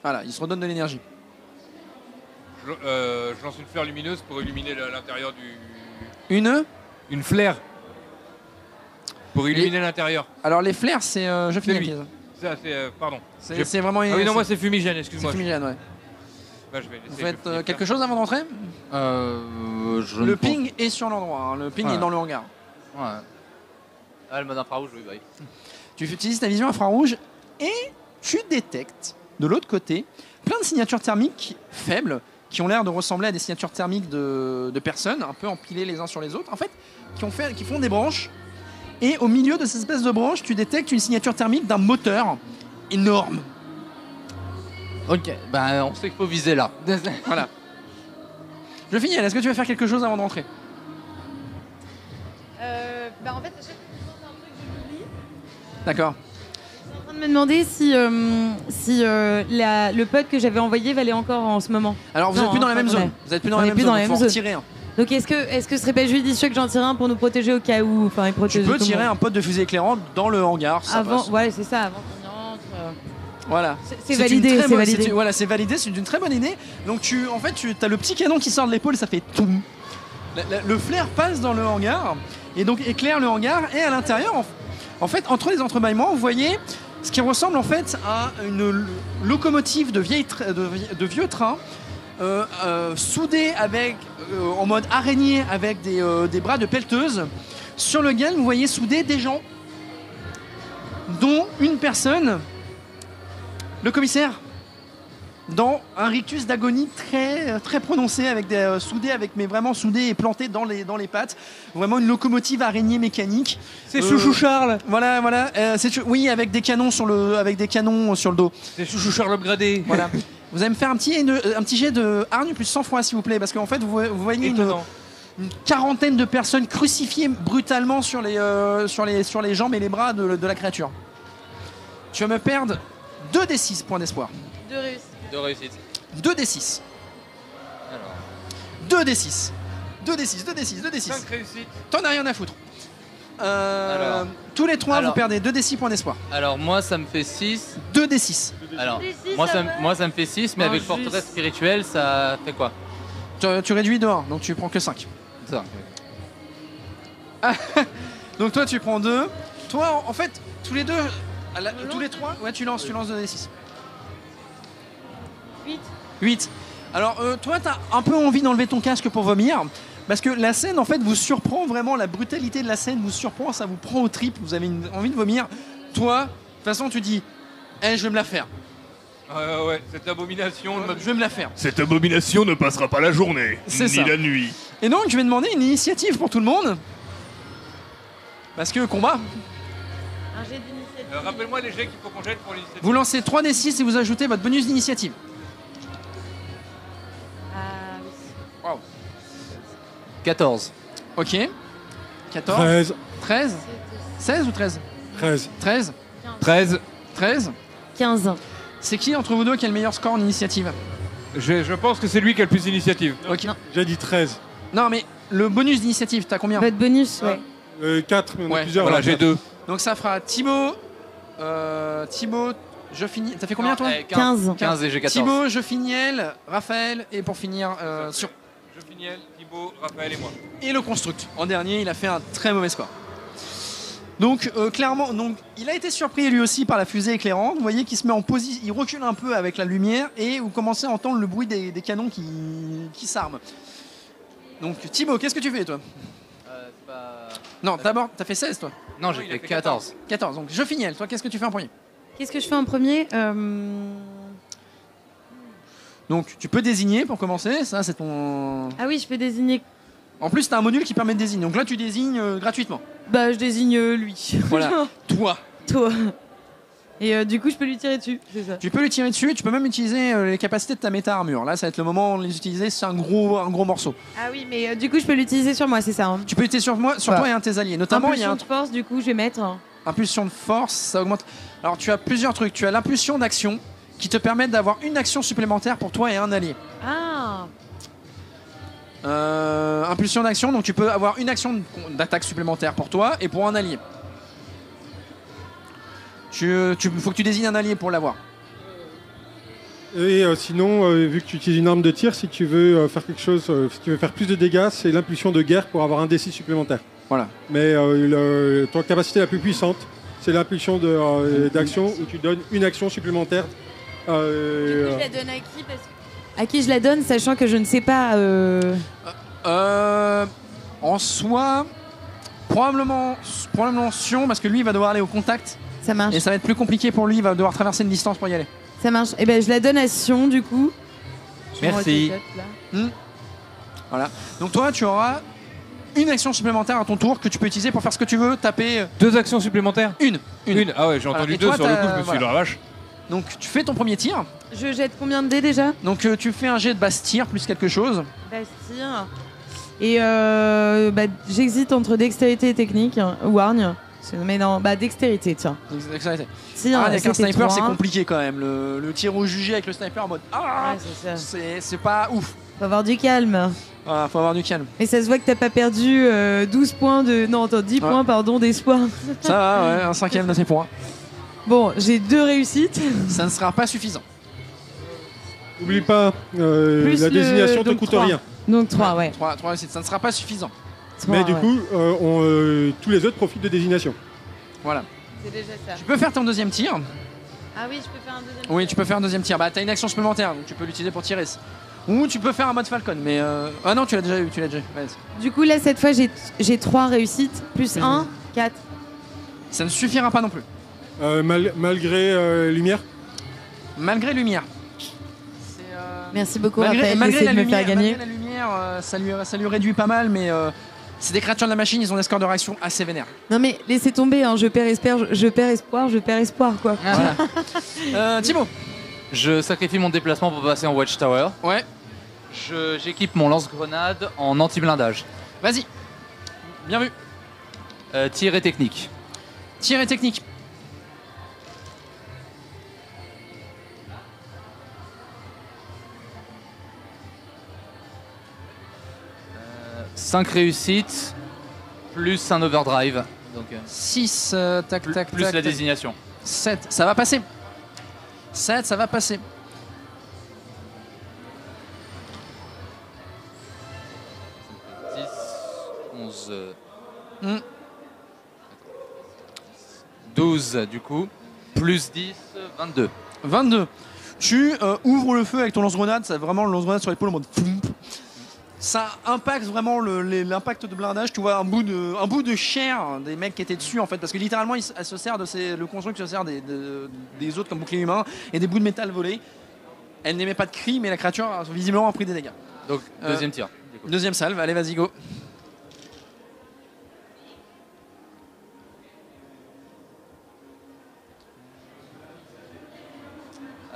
Voilà, il se redonne de l'énergie. Je lance une fleur lumineuse pour illuminer l'intérieur du... Une flare. Pour illuminer l'intérieur. Alors les flares, c'est... je finis. Pardon. C'est vraiment... Ah oui, non, moi c'est fumigène, excuse-moi. C'est fumigène, ouais. Bah, je vais Vous faites quelque chose avant d'entrer? Le ping est sur l'endroit, hein. Le ping est dans le hangar. Ouais. Ah, le mode infrarouge, oui, bah. Tu utilises ta vision infrarouge et tu détectes de l'autre côté plein de signatures thermiques faibles qui ont l'air de ressembler à des signatures thermiques de personnes, un peu empilées les uns sur les autres, en fait, qui font des branches. Et au milieu de ces espèces de branches, tu détectes une signature thermique d'un moteur énorme. Ok, bah on sait qu'il faut viser là. Voilà. Je finis, est-ce que tu veux faire quelque chose avant d'entrer? En fait, à chaque fois que je pense à un truc, je l'oublie. D'accord. Je suis en train de me demander si le pod que j'avais envoyé valait encore en ce moment. Alors vous n'êtes plus dans la même zone. Vous n'êtes plus dans la même zone. Il faut en tirer un. Donc est-ce que ce serait pas judicieux que j'en tire un pour nous protéger au cas où, enfin, tu peux tirer un pod de fusée éclairante dans le hangar. Ça avant, passe. Ouais, c'est ça. Avant qu'on y rentre. Voilà. C'est validé. C'est validé. Voilà, c'est validé. C'est une très bonne idée. Donc tu as le petit canon qui sort de l'épaule, ça fait tout. Le flair passe dans le hangar et donc éclaire le hangar et à l'intérieur. En fait, entre les entrebâillements, vous voyez ce qui ressemble en fait à une locomotive de vieux trains soudée avec, en mode araignée avec des bras de pelleteuse, sur lequel vous voyez soudés des gens, dont une personne, le commissaire, dans un rictus d'agonie très, très prononcé, avec vraiment soudé et planté dans les pattes. Vraiment une locomotive araignée mécanique. C'est Chouchou Charles. Voilà. Oui, avec des canons sur le dos. C'est Chouchou Charles upgradé. Voilà. Vous allez me faire un petit jet de hargne plus 100 fois, s'il vous plaît, parce qu'en fait, vous voyez une quarantaine de personnes crucifiées brutalement sur les jambes et les bras de la créature. Tu vas me perdre 2d6 points d'espoir. 2 réussites. 2 réussites. 2d6. Alors. 2d6. 2d6. 5 réussites. T'en as rien à foutre. Alors. Tous les 3, vous perdez 2d6 points d'espoir. Alors, moi, ça me fait 6. 2d6. Alors, 2d6, moi, ça me fait 6, mais avec forteresse spirituelle, ça fait quoi? Tu réduis de 1, donc tu prends que 5. Ça. Donc toi, tu prends 2. Toi, en fait, tous les 3, ouais, tu lances 2d6. 8. Alors, toi, t'as un peu envie d'enlever ton casque pour vomir, parce que la scène, en fait, vous surprend vraiment. La brutalité de la scène vous surprend, ça vous prend aux tripes, vous avez envie de vomir. Toi, de toute façon, tu dis, je vais me la faire. Ouais, cette abomination... Je vais me la faire. Cette abomination ne passera pas la journée, ni la nuit. Et donc, je vais demander une initiative pour tout le monde. Parce que combat. Un jet d'initiative. Rappelle-moi les jets qu'il faut qu'on jette pour l'initiative. Vous lancez 3d6 et vous ajoutez votre bonus d'initiative. Oui. Waouh. 14. Ok. 14. 13. 16 ou 13 13. 13. 13. 13. 15. C'est qui entre vous deux qui a le meilleur score en initiative? Je pense que c'est lui qui a le plus d'initiative. Ok. J'ai dit 13. Non, mais le bonus d'initiative, t'as combien? Votre bonus, ouais. 4, mais on a Ouais, plusieurs. Voilà, là. j'ai 2. Donc ça fera Thibaut, je finis. T'as fait combien toi? 15. 15 et j'ai 14. Thibaut, je finiel, Raphaël, et pour finir sur. Je finiel, Thibaut, Raphaël et moi. Et le construct. En dernier, il a fait un très mauvais score. Donc clairement, il a été surpris lui aussi par la fusée éclairante. Vous voyez qu'il se met en position, il recule un peu avec la lumière et vous commencez à entendre le bruit des canons qui s'arment. Donc Thibaut, qu'est-ce que tu fais toi? C'est pas... Non, d'abord, t'as fait 16 toi. Non, j'ai fait 14. 14. Donc je finiel. Toi, qu'est-ce que tu fais en premier? Qu'est-ce que je fais en premier? Donc tu peux désigner pour commencer. Ça, c'est ton. Ah oui, je peux désigner. En plus, t'as un module qui permet de désigner. Donc là, tu désignes gratuitement. Bah, je désigne lui. Voilà. Toi. Toi. Et du coup, je peux lui tirer dessus, c'est ça. Tu peux lui tirer dessus et tu peux même utiliser les capacités de ta méta-armure. Là, ça va être le moment où les utiliser, c'est un gros morceau. Ah oui, mais du coup, je peux l'utiliser sur moi, c'est ça. Hein. Tu peux l'utiliser sur toi et un de tes alliés. Notamment, il y a impulsion de force, du coup, je vais mettre. Impulsion de force, ça augmente. Alors, tu as plusieurs trucs. Tu as l'impulsion d'action qui te permet d'avoir une action supplémentaire pour toi et un allié. Ah. Impulsion d'action, donc tu peux avoir une action d'attaque supplémentaire pour toi et pour un allié. Faut que tu désignes un allié pour l'avoir. Et sinon, vu que tu utilises une arme de tir, si tu veux faire quelque chose, si tu veux faire plus de dégâts, c'est l'impulsion de guerre pour avoir un D6 supplémentaire. Voilà. Mais ton capacité la plus puissante, c'est l'impulsion d'action où tu donnes une action supplémentaire. Du coup, je la donne à qui À qui je la donne, sachant que je ne sais pas. En soi, probablement Sion, parce que lui, il va devoir aller au contact. Ça marche. Et ça va être plus compliqué pour lui, il va devoir traverser une distance pour y aller. Ça marche. Et ben, je la donne à Sion, du coup. Merci. Voilà. Donc toi, tu auras une action supplémentaire à ton tour que tu peux utiliser pour faire ce que tu veux, taper. 2 actions supplémentaires? Une. Ah ouais, j'ai entendu 2 sur le coup, je me suis dit, la vache. Donc tu fais ton premier tir. Je jette combien de dés déjà? Donc tu fais un jet de basse tir plus quelque chose. Basse tir. Et j'hésite entre dextérité et technique, ou hargne. Mais non, dextérité, tiens. Dextérité. Tir, avec un sniper, 3. c'est compliqué quand même. Le tir au jugé avec le sniper en mode Ouais, c'est pas ouf. Faut avoir du calme. Voilà, faut avoir du calme. Et ça se voit que t'as pas perdu 12 points de. Non, attends, 10 points, pardon, d'espoir. Ça va, ouais, un 5e de tes points. Bon, j'ai 2 réussites. Ça ne sera pas suffisant. N'oublie pas, la désignation te coûte 3. rien. Donc 3, ouais. 3 réussites, ça ne sera pas suffisant. 3, Mais du coup, tous les autres profitent de désignation. Voilà. c'est déjà ça. Tu peux faire ton deuxième tir. Ah oui, je peux faire un deuxième tir. Oui, tu peux faire un deuxième tir. Bah, t'as une action supplémentaire, donc tu peux l'utiliser pour tirer. Ou tu peux faire un mode Falcon, mais... Ah non, tu l'as déjà eu, Vas-y. Du coup, là, cette fois, j'ai 3 réussites, plus 1, 4. Ça ne suffira pas non plus. Malgré lumière. Malgré lumière. Merci beaucoup, Raphaël, d'essayer de me faire gagner. Malgré la lumière, ça lui réduit pas mal, mais c'est des créatures de la machine, ils ont des scores de réaction assez vénères. Non mais laissez tomber, hein, je perds espoir, quoi. Voilà. Thibaut. Je sacrifie mon déplacement pour passer en Watchtower. Ouais. J'équipe mon lance-grenade en anti-blindage. Vas-y. Bien vu. Tir et technique. Tir et technique. Euh, 5 réussites, plus un overdrive. Donc, 6, tac. Plus la désignation. 7, ça va passer. 7, ça va passer. 11... 12 du coup, plus 10, 22. 22. Tu ouvres le feu avec ton lance-grenade, ça vraiment le lance-grenade sur l'épaule en mode foum. Ça impacte vraiment l'impact de blindage. Tu vois un bout de chair des mecs qui étaient dessus en fait, parce que littéralement elle se sert le construct se sert des autres comme bouclier humain et des bouts de métal volés. Elle n'émet pas de cris, mais la créature visiblement a pris des dégâts. Donc deuxième tir. Deuxième salve, allez vas-y go.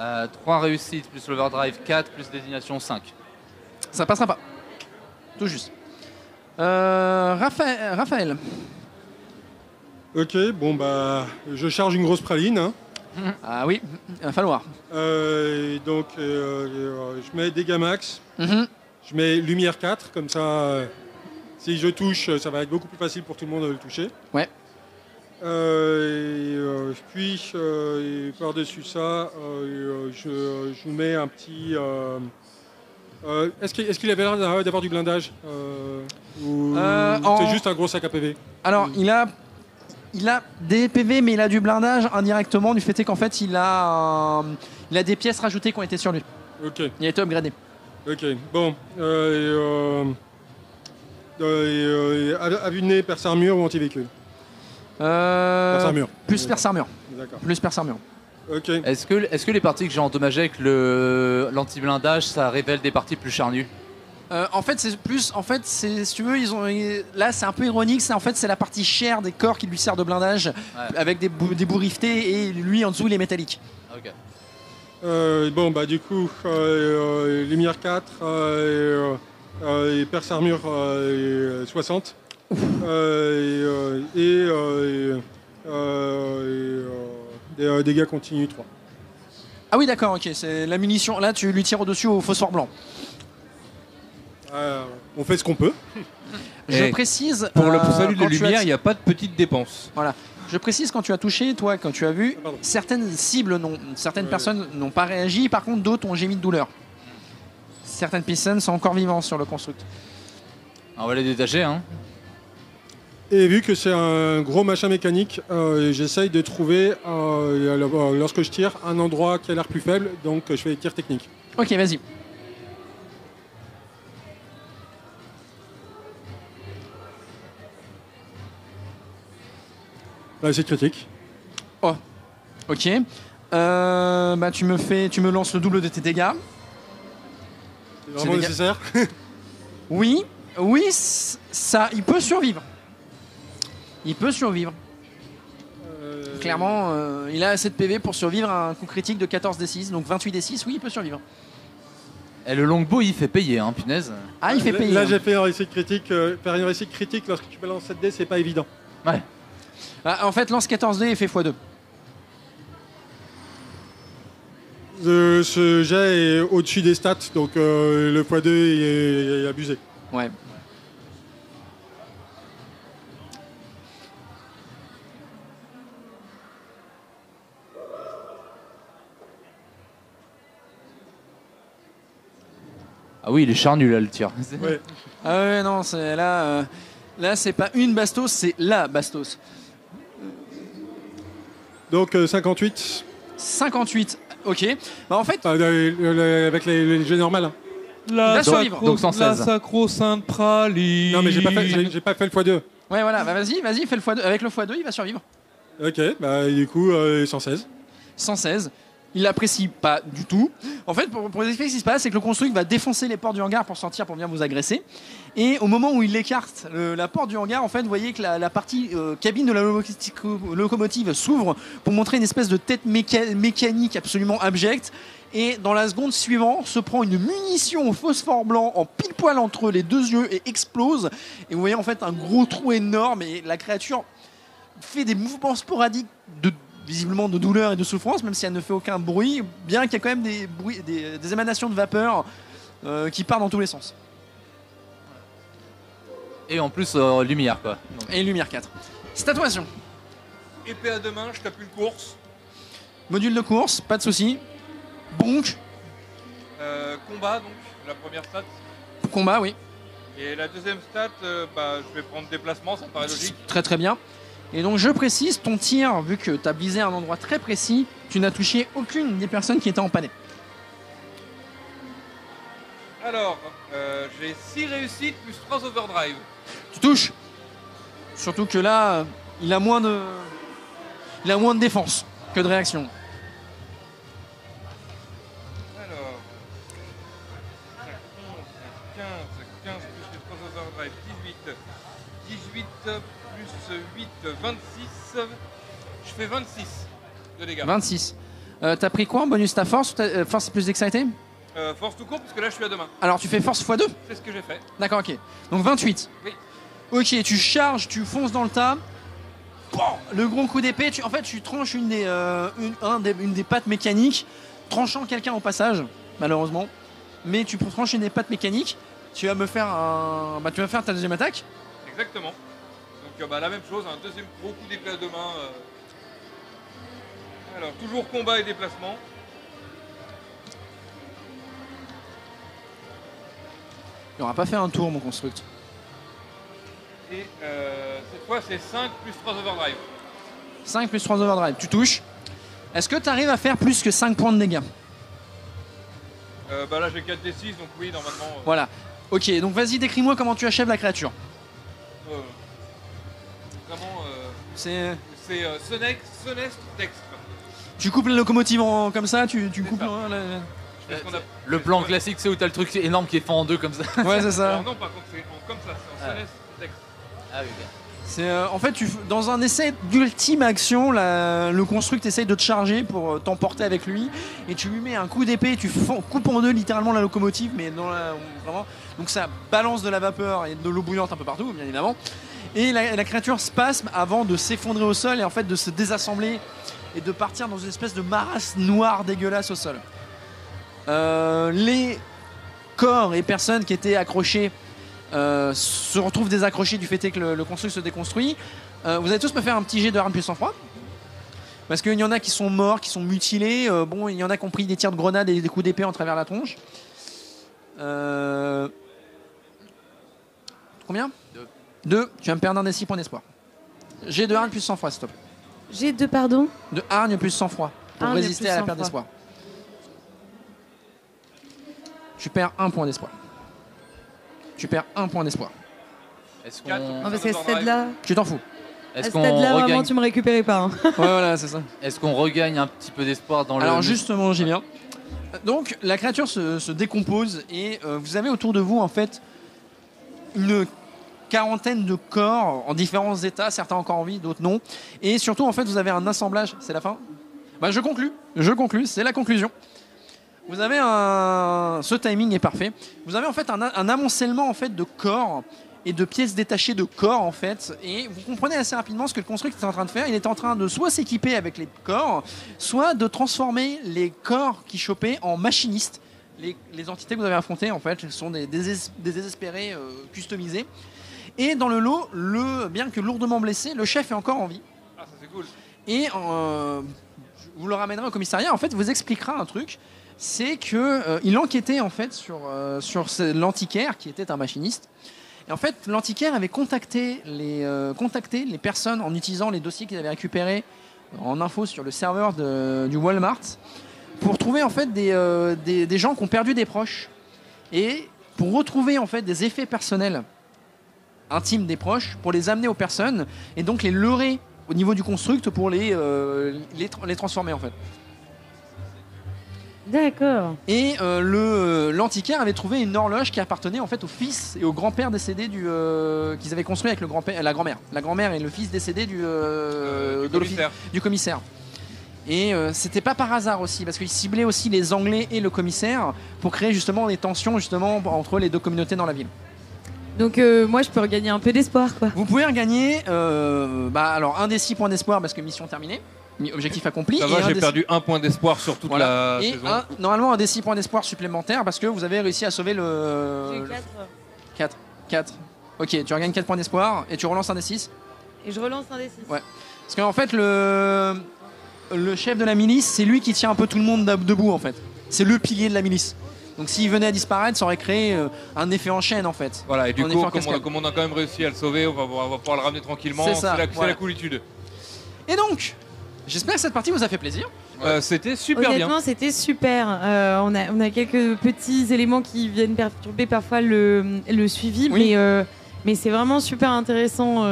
Euh, 3 réussites plus l'overdrive, 4 plus désignation, 5. Ça passera pas. Tout juste. Raphaël. Ok, bon bah je charge une grosse praline. Hein. Ah oui, il va falloir. Donc je mets dégâts max. Je mets lumière 4, comme ça si je touche, ça va être beaucoup plus facile pour tout le monde de le toucher. Ouais. Puis par-dessus ça, je mets un petit... Est-ce qu'il avait l'air d'avoir du blindage ou c'est juste un gros sac à PV? Alors, il a des PV, mais il a du blindage indirectement du fait qu'en fait, il a des pièces rajoutées qui ont été sur lui. Ok. Il a été upgradé. Ok, bon. À vue de nez, perce armure ou anti-véhicule? Perce armure. Plus perce armure. D'accord. Plus perce armure. Ok. Est-ce que les parties que j'ai endommagées avec l'anti-blindage, ça révèle des parties plus charnues? En fait, si tu veux, là, c'est un peu ironique. C'est la partie chair des corps qui lui sert de blindage, avec des bouts riftés, et lui en dessous, il est métallique. Ok. Bon, bah du coup, lumière 4, et perce armure 60. Dégâts continus 3. Ah oui, d'accord, ok. C'est la munition. Là, tu lui tires au-dessus au phosphore blanc. On fait ce qu'on peut. Je précise. Pour le salut de la lumière, il n'y a pas de petite dépense. Voilà. Je précise, quand tu as touché, toi, quand tu as vu, certaines personnes n'ont pas réagi, par contre, d'autres ont gémi de douleur. Certaines personnes sont encore vivantes sur le construct. On va les détacher, hein. Et vu que c'est un gros machin mécanique, j'essaye de trouver, lorsque je tire, un endroit qui a l'air plus faible, donc je fais des tirs techniques. Ok, vas-y. Là, c'est critique. Oh, ok. Bah, tu me lances le double de tes dégâts. C'est vraiment nécessaire. Oui, ça, il peut survivre. Clairement, il a assez de PV pour survivre à un coup critique de 14 D6, donc 28 D6, oui, il peut survivre. Et le longbow, il fait payer, hein, punaise. Ah, il fait payer. Là, j'ai fait un réussite critique. Faire une réussite critique lorsque tu balances 7 dés, c'est pas évident. Ouais. Ah, en fait, lance 14 dés et fait x2. Ce jet est au-dessus des stats, donc le x2 est abusé. Ouais. Ah oui, il est charnu là, le tir. Ouais. Ah ouais, non, c'est là, c'est pas une bastos, c'est la bastos. Donc 58. 58, ok. Bah en fait... avec les jets normales. Hein. La donc 116. La sacro-sainte praline. Non mais j'ai pas fait le x2. Ouais voilà, bah vas-y, fais le x2. Avec le x2, il va survivre. Ok, bah du coup 116. 116. Il l'apprécie pas du tout. En fait, pour vous expliquer ce qui se passe, c'est que le construct va défoncer les portes du hangar pour sortir, pour venir vous agresser. Et au moment où il écarte la porte du hangar, en fait, vous voyez que la partie cabine de la locomotive s'ouvre pour montrer une espèce de tête mécanique absolument abjecte. Et dans la seconde suivante, se prend une munition au phosphore blanc en pile poil entre les deux yeux et explose. Et vous voyez en fait un gros trou énorme et la créature fait des mouvements sporadiques visiblement de douleur et de souffrance, même si elle ne fait aucun bruit, bien qu'il y ait quand même des émanations de vapeur qui partent dans tous les sens. Et en plus, lumière quoi. Donc. Et lumière 4. C'est à toi, Sion. Épée à deux mains, je tape une course. Module de course, pas de soucis. Bonk. Combat, donc, la première stat. Combat, oui. Et la deuxième stat, je vais prendre déplacement, ça me paraît logique. Très très bien. Et donc je précise, ton tir, vu que tu as visé un endroit très précis, tu n'as touché aucune des personnes qui étaient en panne. Alors, j'ai 6 réussites plus 3 overdrive. Tu touches. Surtout que là, il a moins de défense que de réaction. Alors, 15 plus les 3 overdrive, 18 plus 8, 26. Je fais 26 de dégâts. 26. T'as pris quoi en bonus? Ta force ou ta force plus dextérité? Force tout court, parce que là je suis à deux mains. Alors tu fais force x2? C'est ce que j'ai fait. D'accord, ok. Donc 28. Oui. Ok, tu charges, tu fonces dans le tas. Bon, le gros coup d'épée, tu tranches une des pattes mécaniques, tranchant quelqu'un au passage, malheureusement. Mais tu tranches une des pattes mécaniques. Tu vas me faire tu vas faire ta deuxième attaque. Exactement. Donc la même chose, un deuxième gros coup d'épée à deux mains. Alors, toujours combat et déplacement. Il n'aura pas fait un tour, mon construct. Et cette fois, c'est 5 plus 3 overdrive. 5 plus 3 overdrive. Tu touches. Est-ce que tu arrives à faire plus que 5 points de dégâts? Là, j'ai 4 D6, donc oui, normalement. Voilà. Ok, donc vas-y, décris-moi comment tu achèves la créature. Vraiment, c'est Sonest Dextre. Tu coupes la locomotive comme ça, tu coupes... Le plan classique, c'est où t'as le truc énorme qui est fend en deux comme ça. Ouais, c'est ça. Alors non, par contre, c'est comme ça, c'est en Sonest Dextre. Ah oui, bien. C'est en fait, dans un essai d'ultime action, le construct essaye de te charger pour t'emporter avec lui, et tu lui mets un coup d'épée, tu coupes en deux littéralement la locomotive, mais vraiment, donc ça balance de la vapeur et de l'eau bouillante un peu partout, bien évidemment. Et la créature spasme avant de s'effondrer au sol et en fait de se désassembler et de partir dans une espèce de marasse noire dégueulasse au sol. Les corps et personnes qui étaient accrochés se retrouvent désaccrochés du fait que le construct se déconstruit. Vous allez tous me faire un petit jet de arme plus sang-froid. Parce qu'il y en a qui sont morts, qui sont mutilés. Il y en a qui ont pris des tirs de grenade et des coups d'épée en travers la tronche. Combien ? 2. Tu vas me perdre un des 6 points d'espoir. Jet de hargne plus sang-froid, s'il te plaît. Jet de pardon ? De hargne plus sang-froid. Pour résister à la perte d'espoir. Tu perds 1 point d'espoir. Tu perds 1 point d'espoir. Est-ce qu'on... parce qu'à ce stade-là... Tu t'en fous. À ce stade-là, vraiment, tu me récupérais pas. Hein. Ouais, voilà, c'est ça. Est-ce qu'on regagne un petit peu d'espoir dans Alors justement, j'y viens. Donc, la créature se décompose et vous avez autour de vous, en fait, une quarantaine de corps en différents états, certains encore en vie, d'autres non. Et surtout, en fait, vous avez un assemblage... C'est la fin ? Je conclus, c'est la conclusion. Vous avez ce timing est parfait. Vous avez en fait un amoncellement en fait de corps et de pièces détachées de corps en fait, et vous comprenez assez rapidement ce que le constructeur était en train de faire. Il était en train de soit s'équiper avec les corps, soit de transformer les corps qu'il chopait en machinistes. Les entités que vous avez affrontées en fait sont des désespérés customisés. Et dans le lot, bien que lourdement blessé, le chef est encore en vie. Ah, ça c'est cool. Et vous le ramènerez au commissariat. En fait, vous expliquera un truc. C'est qu'il enquêtait en fait sur l'antiquaire qui était un machiniste. Et en fait, l'antiquaire avait contacté les personnes en utilisant les dossiers qu'il avait récupérés en info sur le serveur du Walmart pour trouver en fait des gens qui ont perdu des proches et pour retrouver en fait des effets personnels intimes des proches pour les amener aux personnes et donc les leurrer au niveau du construct pour les transformer en fait. D'accord. Et l'antiquaire avait trouvé une horloge qui appartenait en fait au fils et au grand-père décédé qu'ils avaient construit avec la grand-mère. La grand-mère et le fils décédé du commissaire. Et c'était pas par hasard aussi, parce qu'ils ciblaient aussi les Anglais et le commissaire pour créer justement des tensions justement entre les deux communautés dans la ville. Donc moi je peux regagner un peu d'espoir quoi. Vous pouvez regagner alors un des 6 points d'espoir parce que mission terminée. Objectif accompli. Ça va, j'ai perdu 1 point d'espoir sur toute la saison. Normalement un des 6 points d'espoir supplémentaires parce que vous avez réussi à sauver le... J'ai 4. Ok, tu regagnes 4 points d'espoir et tu relances un des 6. Et je relance un des 6. Ouais. Parce qu'en fait le chef de la milice, c'est lui qui tient un peu tout le monde debout en fait. C'est le pilier de la milice. Donc s'il venait à disparaître, ça aurait créé un effet en chaîne en fait. Voilà, et du coup, comme on a quand même réussi à le sauver, on va pouvoir le ramener tranquillement. C'est la coolitude. Et donc, j'espère que cette partie vous a fait plaisir. C'était super bien. Honnêtement, c'était super. On a quelques petits éléments qui viennent perturber parfois le suivi, oui. Mais c'est vraiment super intéressant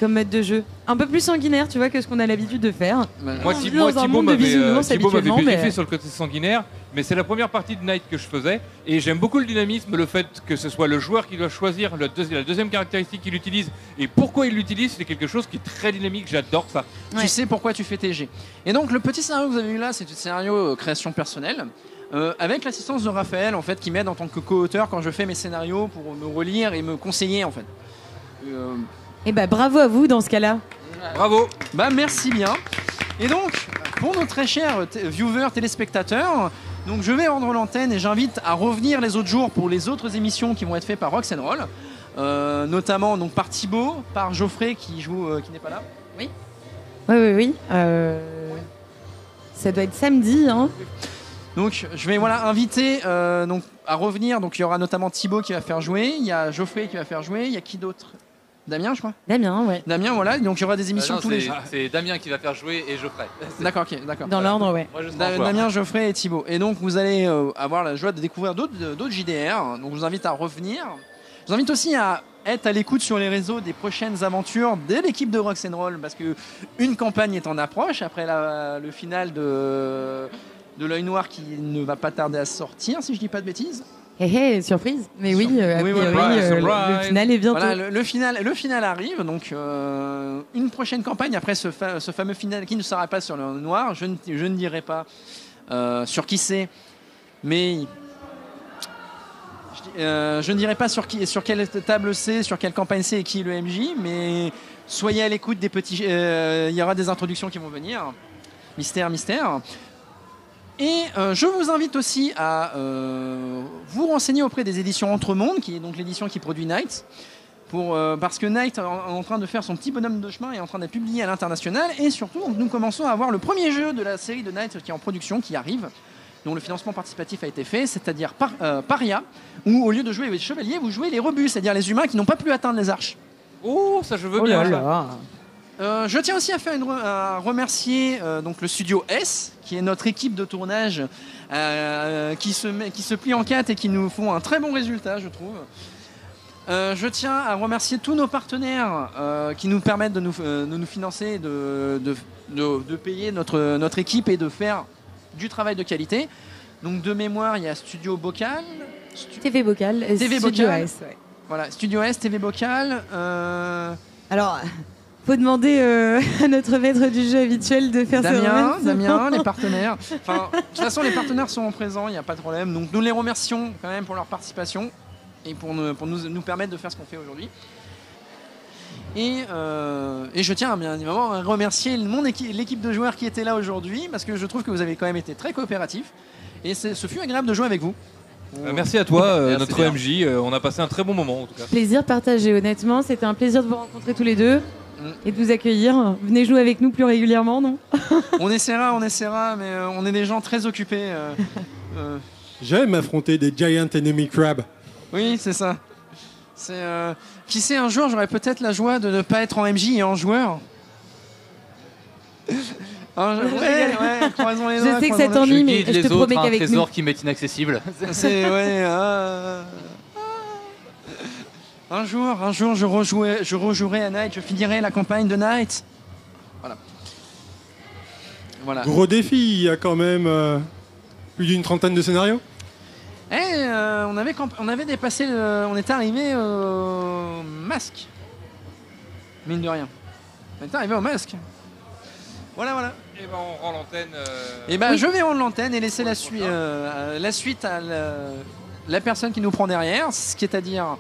comme mode de jeu. Un peu plus sanguinaire, tu vois, que ce qu'on a l'habitude de faire. Moi, Thibaut m'avait briefé sur le côté sanguinaire, mais c'est la première partie de Night que je faisais, et j'aime beaucoup le dynamisme, le fait que ce soit le joueur qui doit choisir la deuxième caractéristique qu'il utilise, et pourquoi il l'utilise, c'est quelque chose qui est très dynamique, j'adore ça. Ouais. Tu sais pourquoi tu fais TG. Et donc, le petit scénario que vous avez eu là, c'est un scénario création personnelle, avec l'assistance de Raphaël, en fait, qui m'aide en tant que co-auteur quand je fais mes scénarios pour me relire et me conseiller, en fait. Et bravo à vous dans ce cas-là. Bravo. Merci bien. Et donc, pour nos très chers viewers, téléspectateurs, donc je vais rendre l'antenne et j'invite à revenir les autres jours pour les autres émissions qui vont être faites par Rock'n'Roll, notamment donc par Thibaut, par Geoffrey qui n'est pas là. Oui. Oui. Ça doit être samedi, hein. Donc je vais inviter donc à revenir. Donc il y aura notamment Thibaut qui va faire jouer, il y a Geoffrey qui va faire jouer, il y a qui d'autre? Damien, je crois. Damien, ouais. Damien, voilà. Donc il y aura des émissions tous les jours. C'est Damien qui va faire jouer et Geoffrey. D'accord, ok, d'accord. Dans l'ordre, ouais. Moi, Damien, Geoffrey et Thibaut. Et donc vous allez avoir la joie de découvrir d'autres JDR. Donc je vous invite à revenir. Je vous invite aussi à être à l'écoute sur les réseaux des prochaines aventures de l'équipe de Rock'n'Roll parce que une campagne est en approche après le final de l'œil noir qui ne va pas tarder à sortir, si je dis pas de bêtises. Surprise. Mais oui, le final est bientôt. Voilà, le final arrive, donc une prochaine campagne après ce fameux final qui ne sera pas sur le noir. Je ne dirai pas sur qui c'est, mais je ne dirai pas sur quelle table c'est, sur quelle campagne c'est et qui est le MJ, mais soyez à l'écoute des petits. Il y aura des introductions qui vont venir. Mystère. Et je vous invite aussi à vous renseigner auprès des éditions Entremonde, qui est donc l'édition qui produit Night, parce que Night est en train de faire son petit bonhomme de chemin et est en train d'être publié à l'international. Et surtout, nous commençons à avoir le premier jeu de la série de Night qui est en production, qui arrive, dont le financement participatif a été fait, c'est-à-dire Paria, où au lieu de jouer les chevaliers, vous jouez les rebus, c'est-à-dire les humains qui n'ont pas pu atteindre les arches. Oh, ça je veux bien. Je tiens aussi à remercier donc le studio S, qui est notre équipe de tournage, qui se plie en 4 et qui nous font un très bon résultat, je trouve. Je tiens à remercier tous nos partenaires qui nous permettent de nous financer, de payer notre équipe et de faire du travail de qualité. Donc de mémoire, il y a Studio Bocal, TV Bocal, Studio S. Ouais. Voilà, Studio S, TV Bocal. Alors. Faut demander à notre maître du jeu habituel de faire Damien, les partenaires. Enfin, de toute façon, les partenaires sont présents, il n'y a pas de problème. Donc nous les remercions quand même pour leur participation et pour nous permettre de faire ce qu'on fait aujourd'hui. Et je tiens bien évidemment à remercier l'équipe de joueurs qui était là aujourd'hui parce que je trouve que vous avez quand même été très coopératifs et ce fut agréable de jouer avec vous. Merci à toi, notre MJ. On a passé un très bon moment en tout cas. Plaisir partagé, honnêtement. C'était un plaisir de vous rencontrer tous les deux. Et de vous accueillir. Venez jouer avec nous plus régulièrement, non? On essaiera, mais on est des gens très occupés. J'aime affronter des giant enemy crabs. Oui, c'est ça. Qui sait, un jour, j'aurais peut-être la joie de ne pas être en MJ et en joueur. croisons les doigts. Je sais que ça t'ennuie, mais je te promets qu'avec nous. Un trésor qui m'est inaccessible. C'est Un jour, je rejouerai à Night, je finirai la campagne de Night. Voilà. Gros défi, il y a quand même plus d'une trentaine de scénarios. On avait dépassé, on était arrivé au masque. Mine de rien. On était arrivé au masque. Voilà. Et ben on rend l'antenne. Je vais rendre l'antenne et laisser la suite à la personne qui nous prend derrière, ce qui est à dire.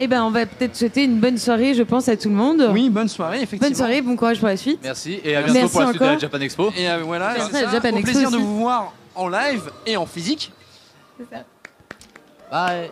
On va peut-être souhaiter une bonne soirée, je pense, à tout le monde. Oui, bonne soirée, effectivement. Bonne soirée, bon courage pour la suite. Merci et à bientôt pour la suite de la Japan Expo. Et voilà, Japan au Expo plaisir aussi. de vous voir en live et en physique. C'est ça. Bye.